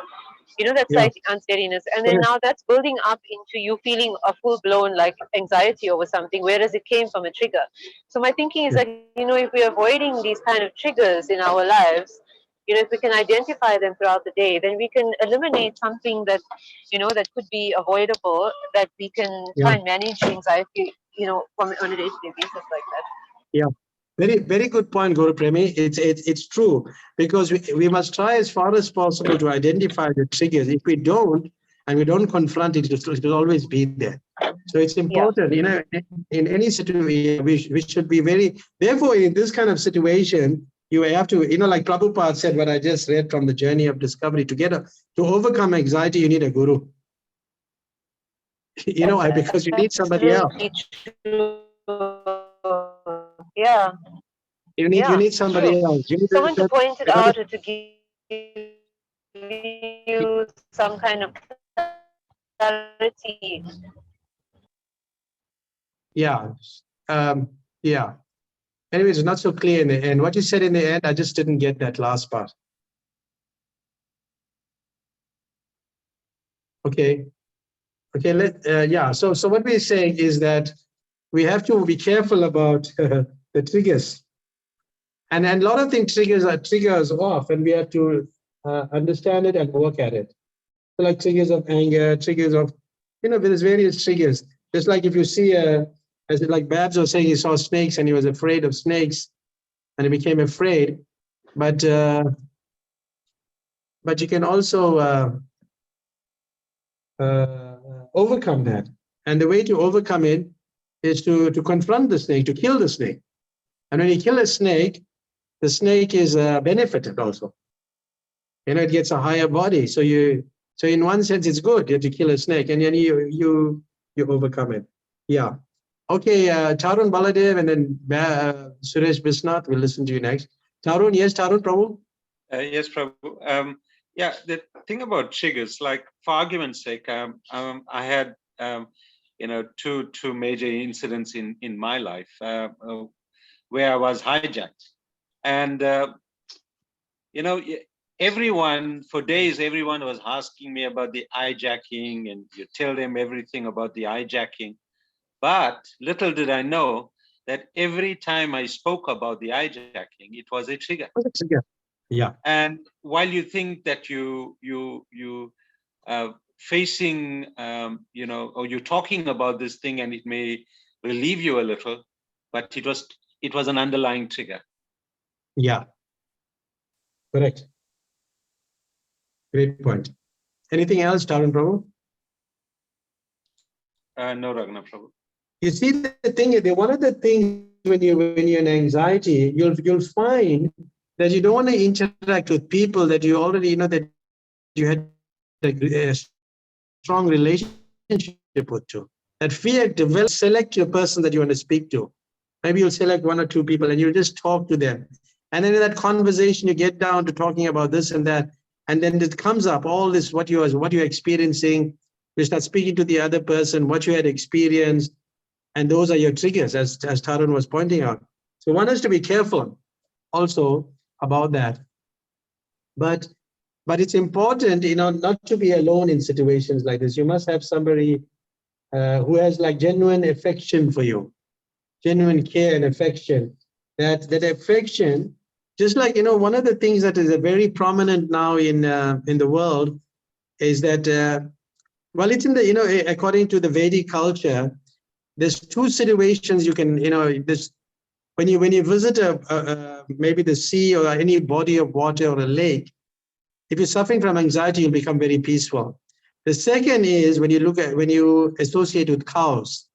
Speaker 7: that slight unsteadiness. And then now that's building up into you feeling a full-blown like anxiety over something, whereas it came from a trigger. So my thinking is that, if we're avoiding these kind of triggers in our lives, if we can identify them throughout the day, then we can eliminate something that, that could be avoidable, that we can try and manage anxiety, on a day-to-day basis like that.
Speaker 1: Yeah. Very, very good point, Guru Premi. It's true, because we must try as far as possible to identify the triggers. If we don't, and we don't confront it, it will always be there. So it's important, in any situation, we should be very, therefore, in this kind of situation, you have to, like Prabhupada said, what I just read from the Journey of Discovery, to overcome anxiety, you need a guru. Because you need somebody else.
Speaker 7: Yeah.
Speaker 1: You need somebody else. You need
Speaker 7: someone to point it out, or to give you some kind of clarity.
Speaker 1: Yeah. anyway, it's not so clear in the end. What you said in the end, I just didn't get that last part. Okay. Okay, yeah, so what we're saying is that we have to be careful about the triggers. And a lot of things triggers off, and we have to understand it and work at it. So like triggers of anger, triggers of, there's various triggers. Just like if you see as like Babs was saying, he saw snakes and he was afraid of snakes and he became afraid. But you can also overcome that. And the way to overcome it is to confront the snake, to kill the snake. And when you kill a snake, the snake is benefited also. It gets a higher body. So in one sense, it's good to kill a snake, and then you overcome it. Yeah. Okay, Tarun Baladev, and then Suresh Bisnath. We'll listen to you next. Tarun, yes, Tarun, Prabhu?
Speaker 4: Yes, Prabhu. Yeah, the thing about triggers, like for argument's sake, I had two major incidents in my life where I was hijacked, and everyone for days, everyone was asking me about the hijacking, and you tell them everything about the hijacking. But little did I know that every time I spoke about the hijacking, it was a trigger.
Speaker 1: Yeah.
Speaker 4: And while you think that you facing, or you're talking about this thing and it may relieve you a little, but it was an underlying trigger.
Speaker 1: Yeah. Correct. Great point. Anything else, Tarun Prabhu?
Speaker 4: No, Raghunath Prabhu.
Speaker 1: You see, the thing, one of the things when you're in anxiety, you'll find that you don't want to interact with people that you already know that you had a strong relationship with. That fear develops. Select your person that you want to speak to. Maybe you'll select one or two people and you'll just talk to them. And then in that conversation, you get down to talking about this and that. And then it comes up all this, what you're experiencing. You start speaking to the other person, what you had experienced. And those are your triggers, as Tarun was pointing out. So one has to be careful also about that. But it's important, not to be alone in situations like this. You must have somebody who has like genuine affection for you, genuine care and affection. That affection, just like, one of the things that is very prominent now in the world is that, well, it's in the, according to the Vedic culture, there's two situations you can, this, when you visit maybe the sea or any body of water or a lake, if you're suffering from anxiety, you'll become very peaceful. The second is when you associate with cows.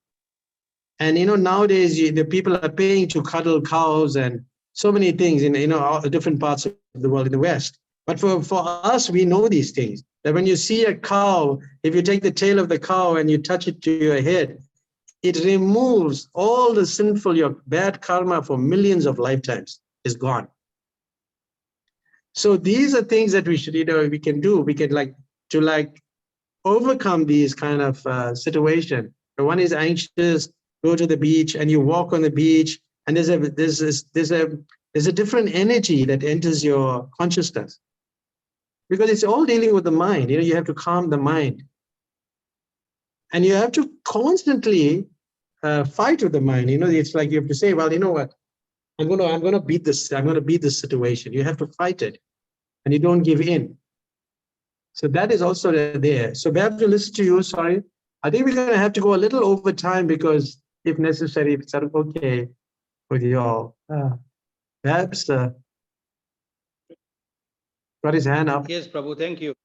Speaker 1: And nowadays the people are paying to cuddle cows and so many things in all different parts of the world in the West. But for us, we know these things. That when you see a cow, if you take the tail of the cow and you touch it to your head, it removes all the sinful, your bad karma for millions of lifetimes is gone. So these are things that we should, we can do. We can overcome these kind of situation. One is anxious, go to the beach and you walk on the beach, and there's a different energy that enters your consciousness, because it's all dealing with the mind. You have to calm the mind, and you have to constantly fight with the mind. It's like you have to say, well, you know what, I'm gonna beat this. I'm gonna beat this situation. You have to fight it, and you don't give in. So that is also there. So we have to listen to you. Sorry, I think we're gonna have to go a little over time, because if necessary, if it's okay with you all. Perhaps got his hand up.
Speaker 6: Yes, Prabhu, thank you.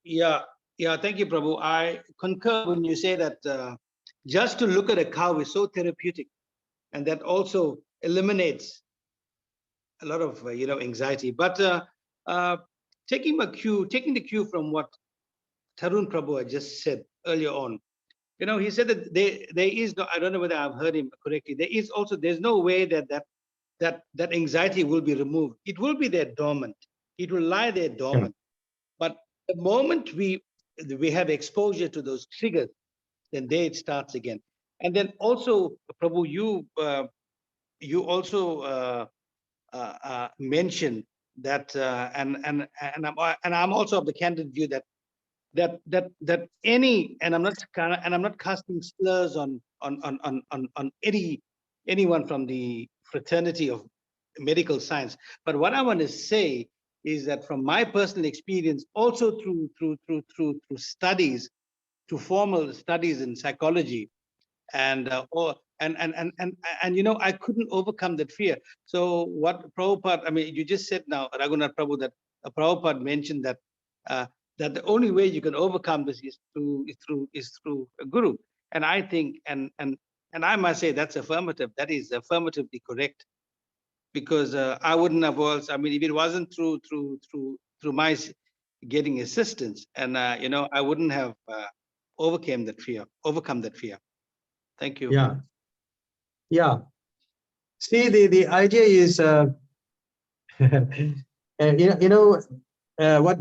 Speaker 6: Yeah, thank you, Prabhu. I concur when you say that just to look at a cow is so therapeutic, and that also eliminates a lot of anxiety. But taking the cue from what Tarun Prabhu had just said earlier on, he said that there is no, I don't know whether I've heard him correctly, there's no way that anxiety will be removed. It will be there dormant. It will lie there dormant. But the moment we have exposure to those triggers, then there it starts again. And then also, Prabhu, you you also mentioned that, and I'm also of the candid view that any, and I'm not casting slurs on anyone from the fraternity of medical science, but what I want to say is that from my personal experience, also through studies, to formal studies in psychology, and I couldn't overcome that fear. So what Prabhupada, I mean, you just said now, Raghunath Prabhu, that Prabhupada mentioned that that the only way you can overcome this is through a guru. And I think, and I must say that's affirmative. That is affirmatively correct, because I wouldn't have also. I mean, if it wasn't through my getting assistance, and I wouldn't have overcome that fear. Thank you.
Speaker 1: Yeah. Yeah. See, the idea is, what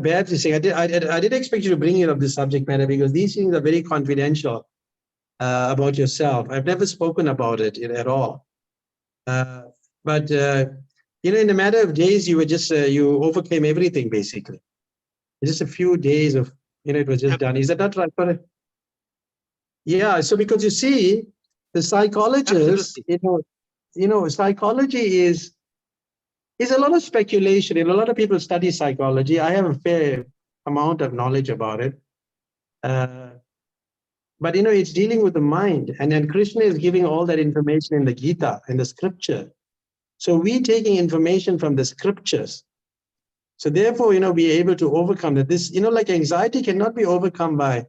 Speaker 1: Bhatta is saying. I did expect you to bring it up, this subject matter, because these things are very confidential about yourself. I've never spoken about it at all. But in a matter of days, you were just you overcame everything basically. Just a few days of it was just done. Is that not right? Yeah. So because you see, the psychologists, psychology is a lot of speculation. A lot of people study psychology. I have a fair amount of knowledge about it. But it's dealing with the mind. And then Krishna is giving all that information in the Gita, in the scripture. So we taking information from the scriptures. So therefore, we are able to overcome that. This, like anxiety cannot be overcome by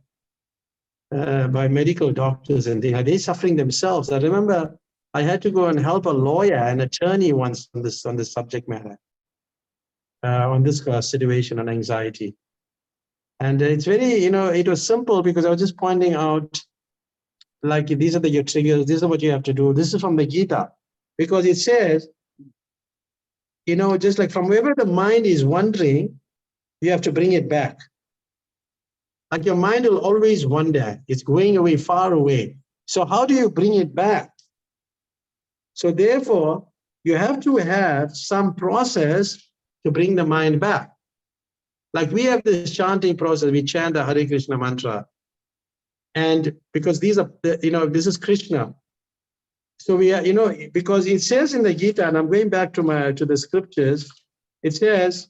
Speaker 1: medical doctors and things. They're suffering themselves. I remember I had to go and help a lawyer, an attorney once on this subject matter, on this situation on anxiety. And it's very, it was simple because I was just pointing out, like, these are your triggers, this is what you have to do. This is from the Gita, because it says, just like from wherever the mind is wandering, you have to bring it back. Like your mind will always wander. It's going away, far away. So how do you bring it back? So therefore, you have to have some process to bring the mind back. Like we have this chanting process, we chant the Hare Krishna mantra. And because these are, this is Krishna. So we are, because it says in the Gita, and I'm going back to the scriptures, it says,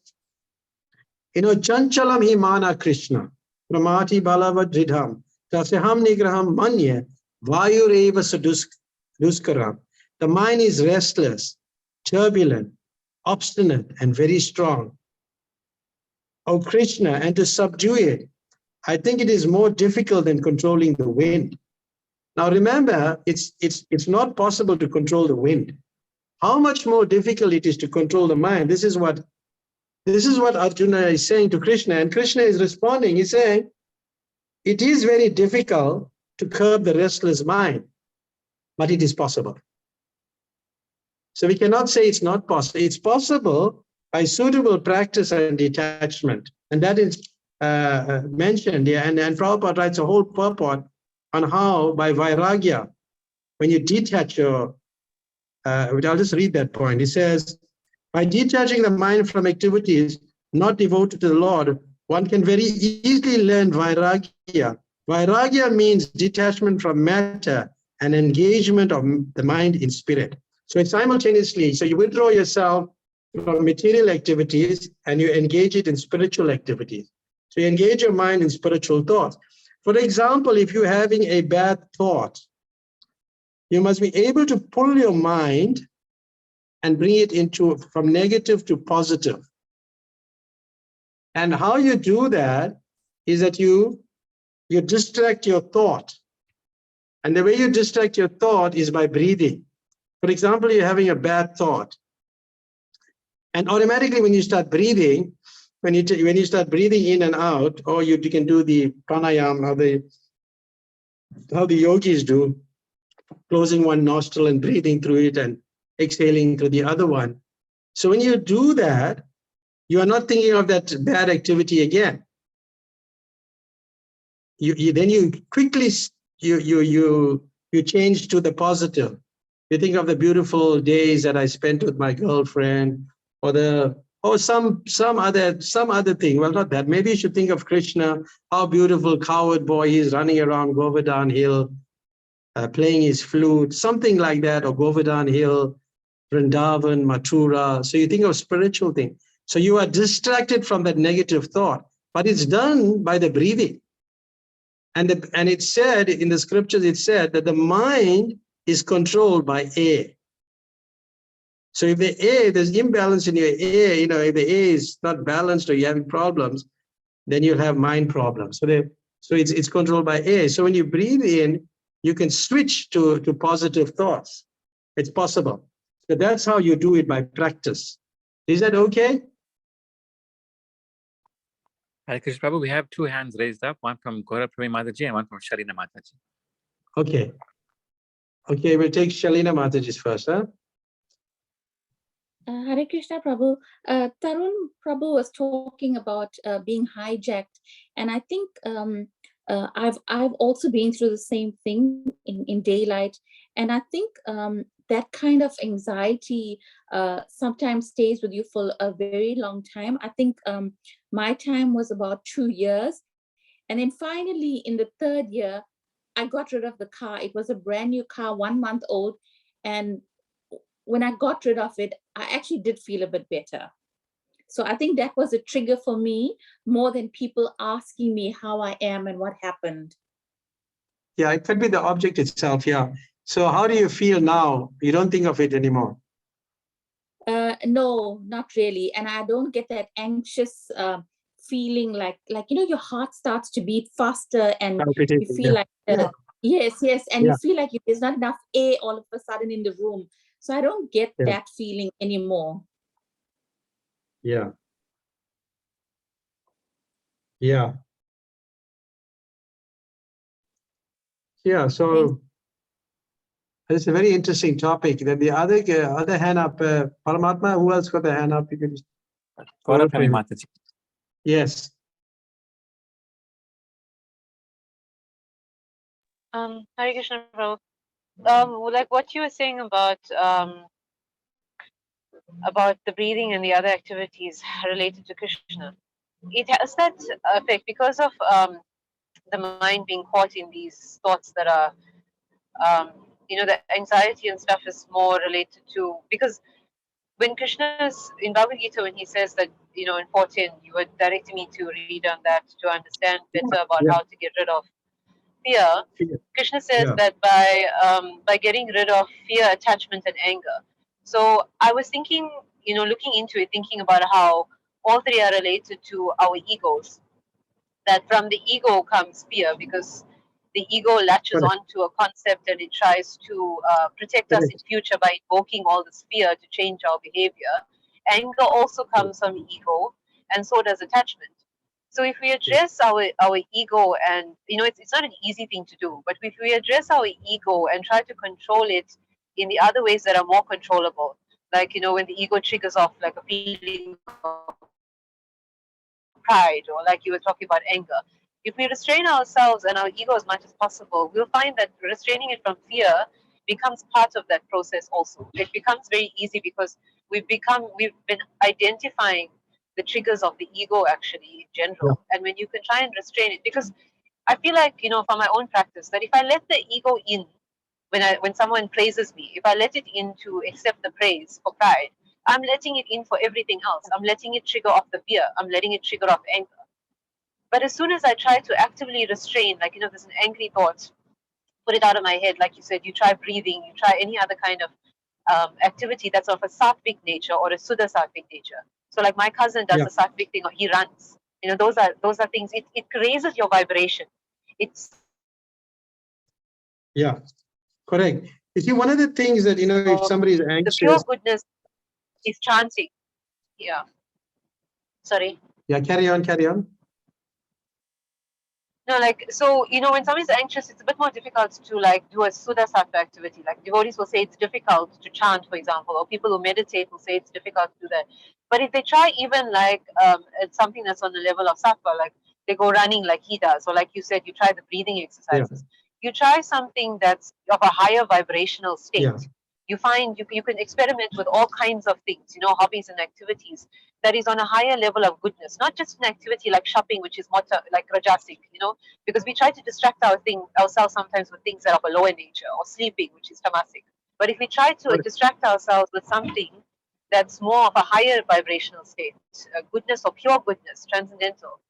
Speaker 1: Chanchalam hi mana Krishna, pramati balava dridham, taseham nigraham manye, vayureva saduskaram. The mind is restless, turbulent, obstinate, and very strong. O Krishna, and to subdue it, I think it is more difficult than controlling the wind. Now remember, it's not possible to control the wind. How much more difficult it is to control the mind? This is what Arjuna is saying to Krishna, and Krishna is responding. He's saying, it is very difficult to curb the restless mind, but it is possible. So we cannot say it's not possible. It's possible by suitable practice and detachment. And that is mentioned here. And Prabhupada writes a whole purport on how by vairagya, when you detach your, I'll just read that point. He says, by detaching the mind from activities not devoted to the Lord, one can very easily learn vairagya. Vairagya means detachment from matter and engagement of the mind in spirit. So it's simultaneously, so you withdraw yourself from material activities and you engage it in spiritual activities. So you engage your mind in spiritual thoughts. For example, if you're having a bad thought, you must be able to pull your mind and bring it from negative to positive. And how you do that is that you distract your thought. And the way you distract your thought is by breathing. For example, you're having a bad thought. And automatically when you start breathing, when you start breathing in and out, or you can do the pranayama, how the yogis do, closing one nostril and breathing through it and exhaling through the other one. So when you do that, you are not thinking of that bad activity again. Then you quickly you change to the positive. You think of the beautiful days that I spent with my girlfriend, or some other thing. Well, not that. Maybe you should think of Krishna, how beautiful coward boy he's running around Govardhan Hill, playing his flute, something like that, or Govardhan Hill, Vrindavan, Mathura. So you think of spiritual thing. So you are distracted from that negative thought, but it's done by the breathing. And it's said in the scriptures, it said that the mind is controlled by air. So if the air, there's imbalance in your air, if the air is not balanced or you're having problems, then you'll have mind problems. So it's controlled by air. So when you breathe in, you can switch to positive thoughts. It's possible. So that's how you do it, by practice. Is that okay?
Speaker 2: Hare Krishna Prabhu, we have two hands raised up, one from Gaurav Premi Mataji and one from Shalina Mataji.
Speaker 1: Okay. Okay, we'll take Shalina Mataji's first, huh?
Speaker 3: Hare Krishna Prabhu, Tarun Prabhu was talking about being hijacked, and I think I've also been through the same thing in daylight, and I think that kind of anxiety sometimes stays with you for a very long time. I think my time was about 2 years, and then finally in the 3rd year, I got rid of the car. It was a brand new car, 1 month old, and when I got rid of it, I actually did feel a bit better. So I think that was a trigger for me, more than people asking me how I am and what happened.
Speaker 1: Yeah, it could be the object itself, yeah. So how do you feel now? You don't think of it anymore?
Speaker 3: No, not really. And I don't get that anxious feeling like your heart starts to beat faster and you feel like, yes. And you feel like there's not enough air all of a sudden in the room. So I don't get that feeling anymore.
Speaker 1: Yeah. Yeah. Yeah, so it's a very interesting topic. Then the other hand up, Paramatma, who else got the hand up? You can just
Speaker 2: Gaurav Premi Mataji.
Speaker 1: Yes.
Speaker 7: Hare Krishna Prabhu. Like what you were saying about the breathing and the other activities related to Krishna, it has that effect because of the mind being caught in these thoughts that are, the anxiety and stuff is more related to, because when Krishna's in Bhagavad Gita, when he says that, in 14, you were directing me to read on that to understand better about how to get rid of fear. Krishna says that by getting rid of fear, attachment, and anger. So I was thinking, looking into it, thinking about how all three are related to our egos. That from the ego comes fear, because the ego latches onto a concept and it tries to protect us in future by invoking all this fear to change our behavior. Anger also comes from ego, and so does attachment. So if we address our ego, and it's not an easy thing to do, but if we address our ego and try to control it in the other ways that are more controllable, like when the ego triggers off like a feeling of pride, or like you were talking about anger, if we restrain ourselves and our ego as much as possible, we'll find that restraining it from fear becomes part of that process also. It becomes very easy because we've been identifying the triggers of the ego actually in general. And when you can try and restrain it, because I feel like, from my own practice, that if I let the ego in when someone praises me, if I let it in to accept the praise for pride, I'm letting it in for everything else. I'm letting it trigger off the fear. I'm letting it trigger off anger. But as soon as I try to actively restrain, like, there's an angry thought, put it out of my head, like you said, you try breathing, you try any other kind of activity that's of a sattvic nature or a Suddha sattvic nature. So like my cousin does a sattvic thing, or he runs. Those are things, it raises your vibration.
Speaker 1: Yeah, correct. You see, one of the things that, if somebody is anxious.
Speaker 7: The pure goodness is chanting. Yeah. Sorry.
Speaker 1: Yeah, carry on.
Speaker 7: No, like, so, when somebody's anxious, it's a bit more difficult to, like, do a Suddha Sattva activity. Like, devotees will say it's difficult to chant, for example, or people who meditate will say it's difficult to do that. But if they try even, like, it's something that's on the level of Sattva, like, they go running like he does, or like you said, you try the breathing exercises. You try something that's of a higher vibrational state. You find you can experiment with all kinds of things, hobbies and activities that is on a higher level of goodness, not just an activity like shopping, which is more like rajasic, because we try to distract ourselves sometimes with things that are of a lower nature, or sleeping, which is tamasic. But if we try to distract ourselves with something that's more of a higher vibrational state, goodness or pure goodness, transcendental,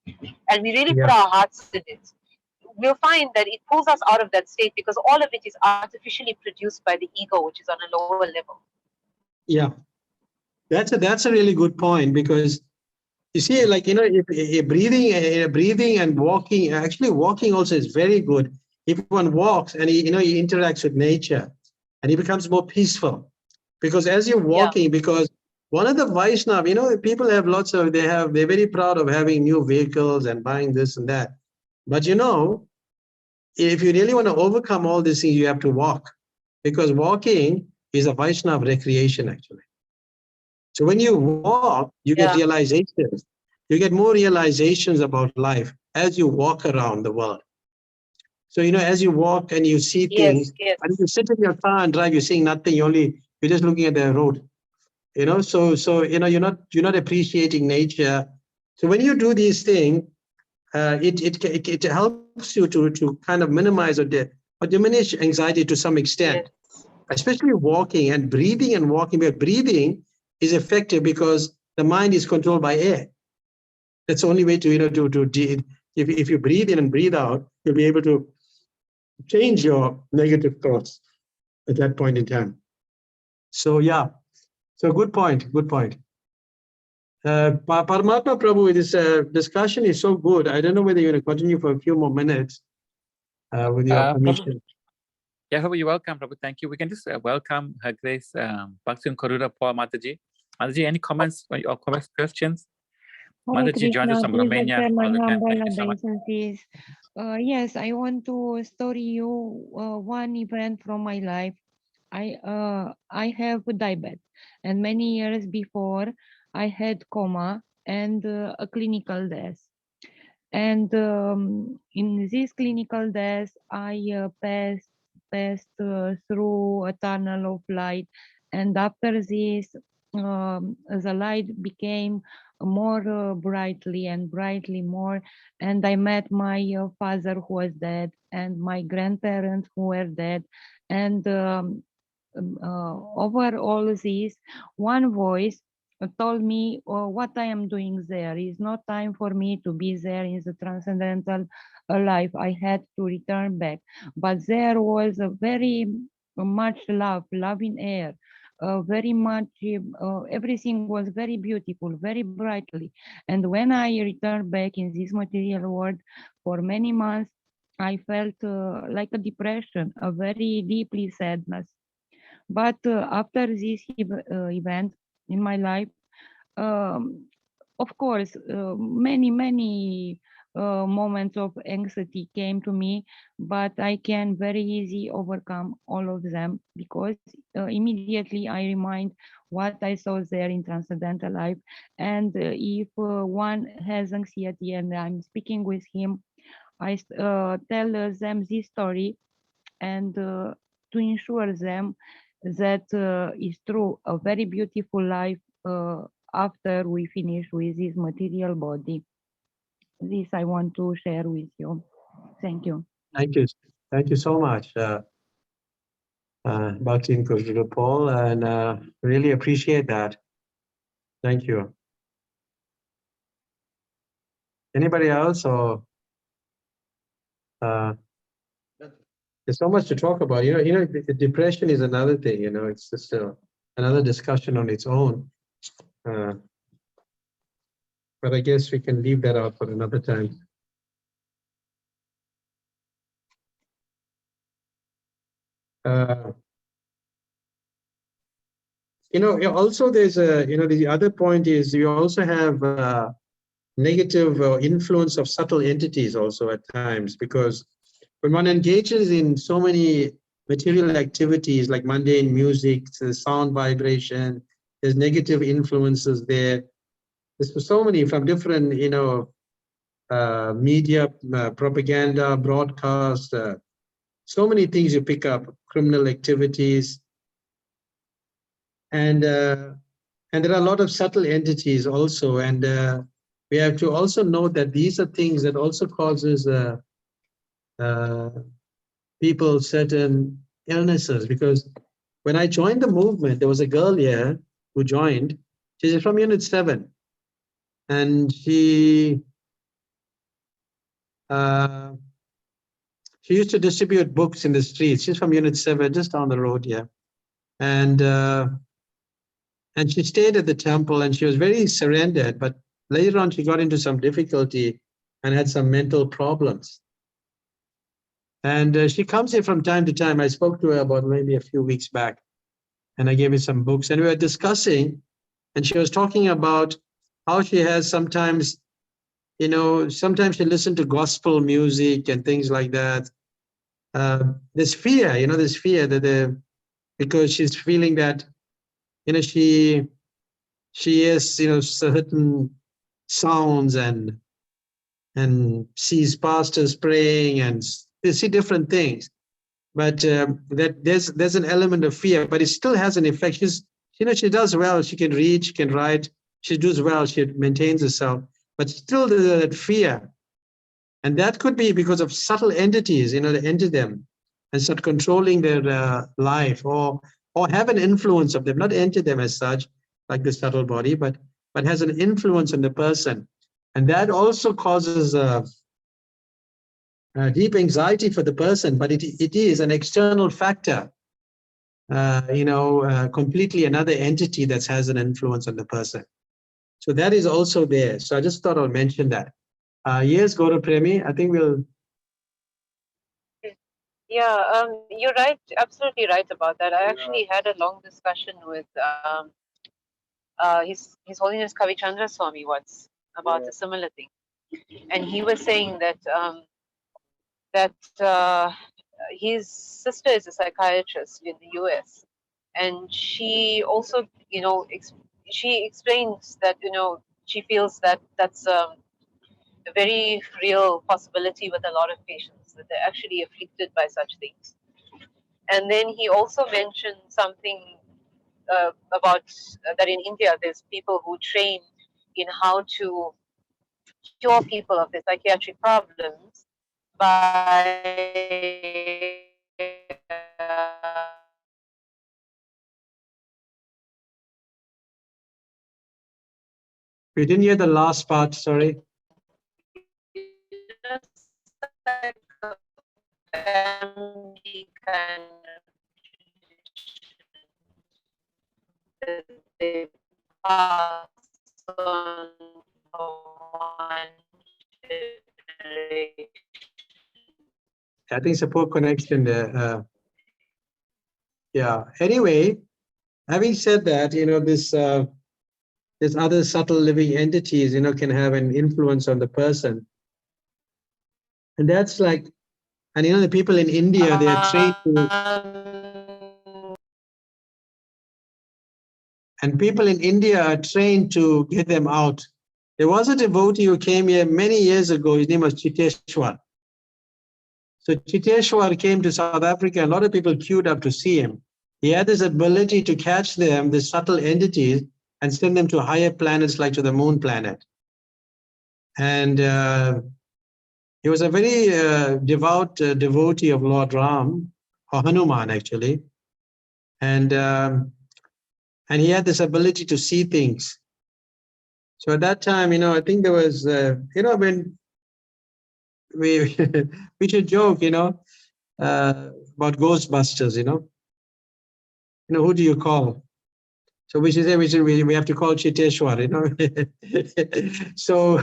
Speaker 7: and we really put our hearts in it, we'll find that it pulls us out of that state, because all of it is artificially produced by the ego, which is on a lower level.
Speaker 1: Yeah, that's a really good point, because you see, like, if breathing and walking, actually walking also is very good. If one walks and he interacts with nature, and he becomes more peaceful, because as you're walking, because one of the Vaishnav, people have they're very proud of having new vehicles and buying this and that. But if you really want to overcome all these things, you have to walk, because walking is a Vaishnav recreation, actually. So when you walk, you get realizations. You get more realizations about life as you walk around the world. So, as you walk and you see things, and if you sit in your car and drive, you're seeing nothing. You're just looking at the road. So you're not appreciating nature. So when you do these things, it helps you to kind of minimize or diminish anxiety to some extent, especially walking and breathing and walking. But breathing is effective because the mind is controlled by air. That's the only way to if you breathe in and breathe out, you'll be able to change your negative thoughts at that point in time. So so good point. Paramatma Prabhu, this discussion is so good. I don't know whether you're going to continue for a few more minutes with your permission.
Speaker 2: Yeah, Prabhu, you're welcome, Prabhu. Thank you. We can just welcome Her Grace Bhakti Karura Paul Mataji. Mataji, any comments or questions? Mataji joined us from Romania.
Speaker 8: Yes, I want to story you one event from my life. I have diabetes, and many years before I had coma and a clinical death. And in this clinical death, I passed through a tunnel of light, and after this, the light became more brightly and brightly more, and I met my father who was dead, and my grandparents who were dead, and over all this, one voice told me what I am doing there. It's not time for me to be there in the transcendental life. I had to return back. But there was a very much love in air. Very much, everything was very beautiful, very brightly. And when I returned back in this material world for many months, I felt like a depression, a very deeply sadness. But after this event in my life, of course, many moments of anxiety came to me, but I can very easily overcome all of them, because immediately I remind what I saw there in transcendental life. And if one has anxiety and I'm speaking with him, I tell them this story, and to ensure them that is true, a very beautiful life after we finish with this material body. This I want to share with you. Thank you.
Speaker 1: Thank you so much, Bhakti and Paul, and really appreciate that. Thank you. Anybody else? Or there's so much to talk about. Depression is another thing. It's just another discussion on its own. But I guess we can leave that out for another time. Also there's the other point is you also have negative influence of subtle entities also at times, because when one engages in so many material activities like mundane music, sound vibration, there's negative influences there. There's so many from different, media, propaganda, broadcast, so many things you pick up, criminal activities. And there are a lot of subtle entities also. And we have to also note that these are things that also causes people certain illnesses. Because when I joined the movement, there was a girl here who joined. She's from Unit 7. And she used to distribute books in the streets. She's from Unit 7, just down the road here. And she stayed at the temple and she was very surrendered, but later on she got into some difficulty and had some mental problems. And she comes here from time to time. I spoke to her about maybe a few weeks back and I gave her some books and we were discussing, and she was talking about how she has sometimes, you know, sometimes she listened to gospel music and things like that. This fear, you know, this fear that because she's feeling that, you know, she hears, you know, certain sounds and sees pastors praying and they see different things. But that there's an element of fear, but it still has an effect. She's, you know, she does well. She can read, she can write, she does well. She maintains herself, but still there's that fear, and that could be because of subtle entities, you know, that enter them and start controlling their life, or have an influence of them, not enter them as such, like the subtle body, but has an influence on the person, and that also causes deep anxiety for the person. But it is an external factor, you know, completely another entity that has an influence on the person. So that is also there. So I just thought I'll mention that. Yes, Gaurav Premi, I think we'll.
Speaker 7: Yeah, you're right, absolutely right about that. I actually had a long discussion with His Holiness Kavi Chandra Swami once about a similar thing, and he was saying that his sister is a psychiatrist in the US, and she also, you know, she explains that, you know, she feels that that's a very real possibility with a lot of patients, that they're actually afflicted by such things. And then he also mentioned something about that in India there's people who train in how to cure people of their psychiatric problems by
Speaker 1: We didn't hear the last part, sorry.
Speaker 7: family kind of they pass on from one generation.
Speaker 1: I think it's a poor connection there. Yeah. Anyway, having said that, you know, this other subtle living entities, you know, can have an influence on the person, and that's like, and you know, the people in India, they are trained to, and people in India are trained to get them out. There was a devotee who came here many years ago. His name was Chiteshwar. So Chiteshwar came to South Africa. A lot of people queued up to see him. He had this ability to catch them, the subtle entities, and send them to higher planets, like to the moon planet. And he was a very devout devotee of Lord Ram, or Hanuman actually. And he had this ability to see things. So at that time, you know, I think there was, you know, when we we should joke, you know, about Ghostbusters, you know, who do you call? So we should say we have to call Chiteshwar, you know. So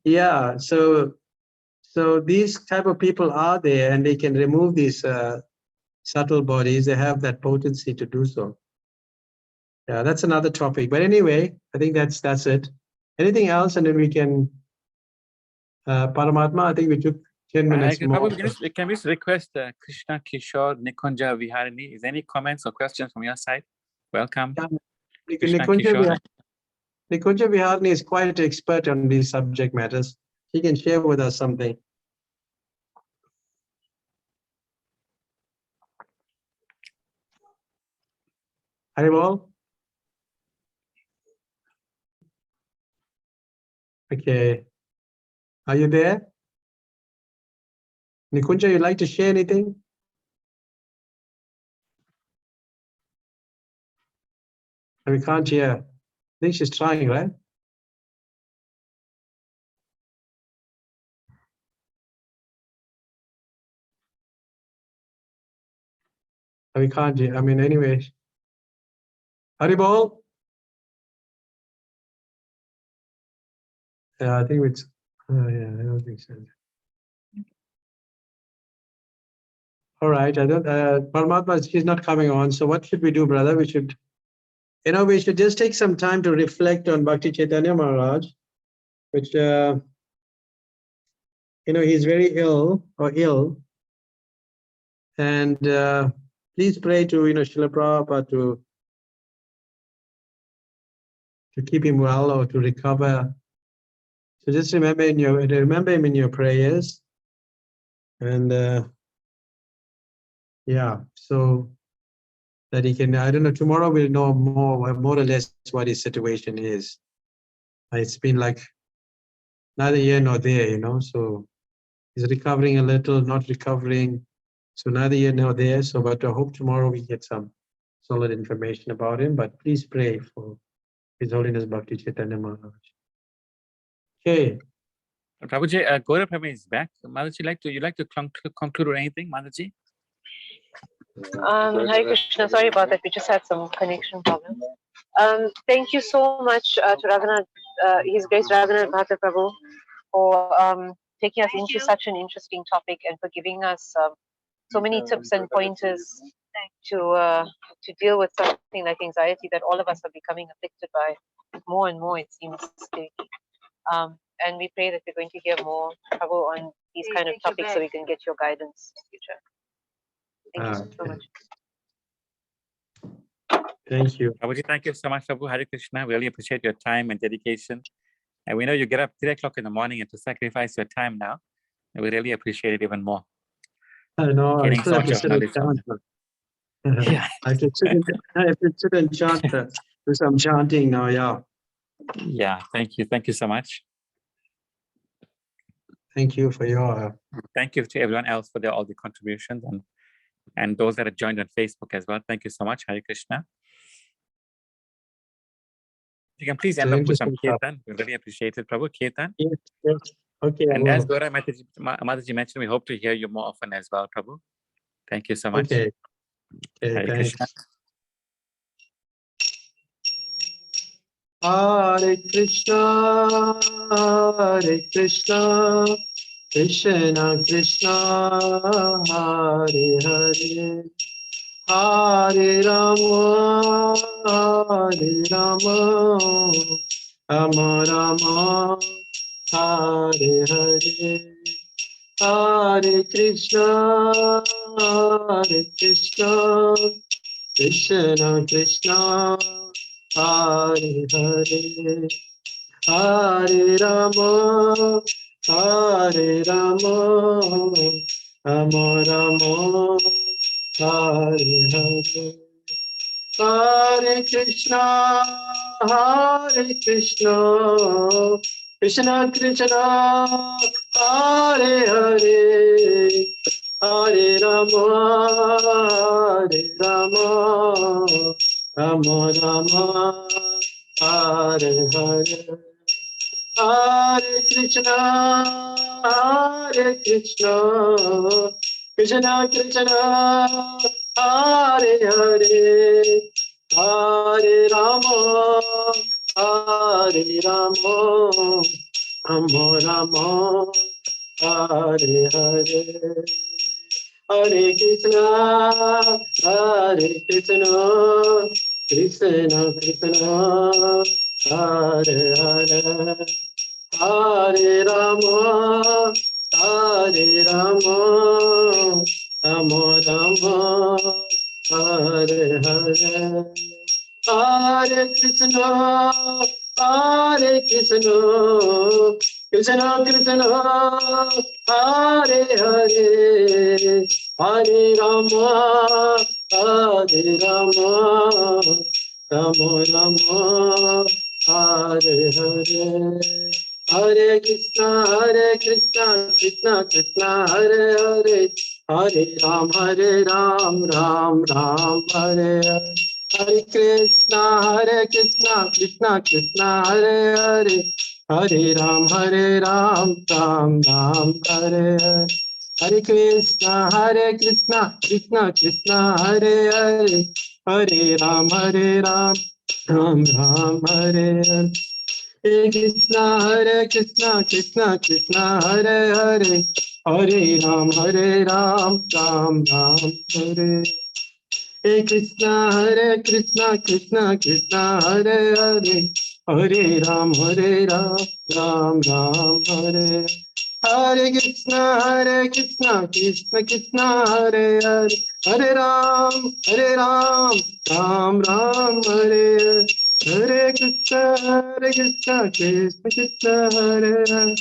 Speaker 1: yeah, so these type of people are there, and they can remove these subtle bodies. They have that potency to do so. Yeah, that's another topic. But anyway, I think that's it. Anything else, and then we can Paramatma. I think we took 10 minutes more.
Speaker 2: Can we just request Krishna Kishore Nikunja Viharini? Is there any comments or questions from your side? Welcome.
Speaker 1: Yeah. Nikunja Viharini is quite expert on these subject matters. He can share with us something. Haribol? Okay. Are you there? Nikunja, you'd like to share anything? We can't hear. I think she's trying, right? We can't hear. I mean, anyway. Haribol? Yeah, I think it's. Yeah, I don't think so. All right. I don't. Paramatma, she's not coming on. So what should we do, brother? We should. We should just take some time to reflect on Bhakti Chaitanya Maharaj, which he's very ill, and please pray to Srila Prabhupada to keep him well or to recover. So just remember him in your prayers, and yeah, so that he can. I don't know. Tomorrow we'll know more or less what his situation is. It's been like neither here nor there, So he's recovering a little, not recovering. So neither here nor there. So, but I hope tomorrow we get some solid information about him. But please pray for His Holiness Bhakti Chaitanya Maharaj. Okay.
Speaker 2: Prabhuji, Gaurav Prabhu is back. Mataji, you like to conclude with anything, Mataji?
Speaker 7: Hare Krishna, sorry about that. We just had some connection problems. Thank you so much to Raghunath, His Grace Raghunath Bhatta Prabhu, for taking us into such an interesting topic and for giving us so many tips and pointers to deal with something like anxiety that all of us are becoming afflicted by more and more, it seems. And we pray that we're going to hear more, Prabhu, on these kind of topics so we can get your guidance in the future. Thank you so much.
Speaker 1: Thank you.
Speaker 2: Prabhuji, thank you so much, Prabhu. Hare Krishna. Really appreciate your time and dedication. And we know you get up 3 o'clock in the morning and to sacrifice your time now. And we really appreciate it even more.
Speaker 1: I know.
Speaker 2: Getting so much of knowledge from you. Yeah.
Speaker 1: I have to sit and chant, do some chanting now, yeah.
Speaker 2: Yeah, thank you. Thank you so much.
Speaker 1: Thank you for your...
Speaker 2: Thank you to everyone else for all the contributions and those that have joined on Facebook as well. Thank you so much. Hare Krishna. You can please end up with some kirtan. We really appreciate it, Prabhu. Kirtan.
Speaker 1: Yes. Okay.
Speaker 2: And as Gaura Mataji mentioned, we hope to hear you more often as well, Prabhu. Thank you so much.
Speaker 1: Okay.
Speaker 2: Hare Krishna.
Speaker 1: Hare Krishna, Hare Krishna, Krishna Krishna, Hare Hare, Hare Rama, Hare Rama, Rama Rama, Hare Hare, Hare Krishna, Hare Krishna, Krishna Krishna, Hare Hare, Hare Rama, Hare Rama, Rama Rama, Hare Hare, Hare Krishna, Hare Krishna, Krishna Krishna, Hare Hare, Hare Rama, Hare Rama, Rama Rama, Hare Hare, Hare Krishna, Hare Krishna, Krishna Krishna, Hare Hare, Hare Rama, Hare Rama, Rama Rama, Hare Hare, Hare Krishna, Hare Krishna, Krishna Krishna, Hare Hare, Hare Rama, Hare Rama, Rama Rama, Hare Hare, Hare Krishna, Hare Krishna, Krishna Krishna, Hare Hare, Hare Rama, Hare Rama, Rama Rama, Hare Hare, Hare Krishna, Krishna Krishna, Hare Hare, Hare Ram, Ram Ram, Hare Hare. Hare Krishna, Krishna Krishna, Hare Hare, Hare Ram, Ram Ram, Hare Hare. Hare Krishna, Krishna Krishna, Hare Hare, Hare Ram, Ram Ram, Hare Hare. Hare Krishna, Krishna Krishna, Hare Hare, Hare Ram, Ram Ram, Hare. Hare Krishna, Krishna Krishna, Hare Hare, Hare Ram, Ram Ram, Hare. Hare Krishna, Krishna Krishna, Hare Hare, Hare Ram, Ram Ram, Hare. Hare Krishna, Krishna Krishna, Hare Hare,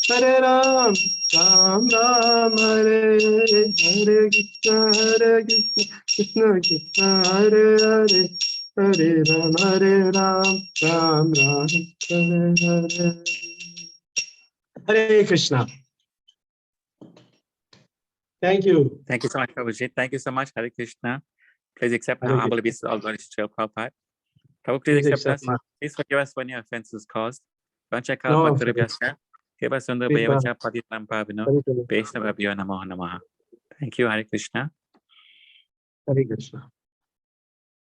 Speaker 1: Hare Ram, Ram Ram, Hare. Hare Krishna, Krishna Krishna, Hare Hare, Hare Ram, Ram Ram, Hare Hare. Hare Krishna. Thank you.
Speaker 2: Thank you so much, Prabhuji. Thank you so much, Hare Krishna. Please accept
Speaker 1: Hare
Speaker 2: our humble
Speaker 1: Krishna.
Speaker 2: obeisance, all glory to Prabhupada. Prabhu, please accept us.
Speaker 1: my-
Speaker 2: Please forgive us for any offenses caused. Vancha
Speaker 1: No
Speaker 2: kalpa
Speaker 1: offense.
Speaker 2: tarabhyasya. Keva sundar
Speaker 1: Kripa.
Speaker 2: bhayavacha patitam pavino.
Speaker 1: Hare Krishna.
Speaker 2: Vaishnavabhyo namo namaha. Thank you, Hare Krishna.
Speaker 1: Hare Krishna.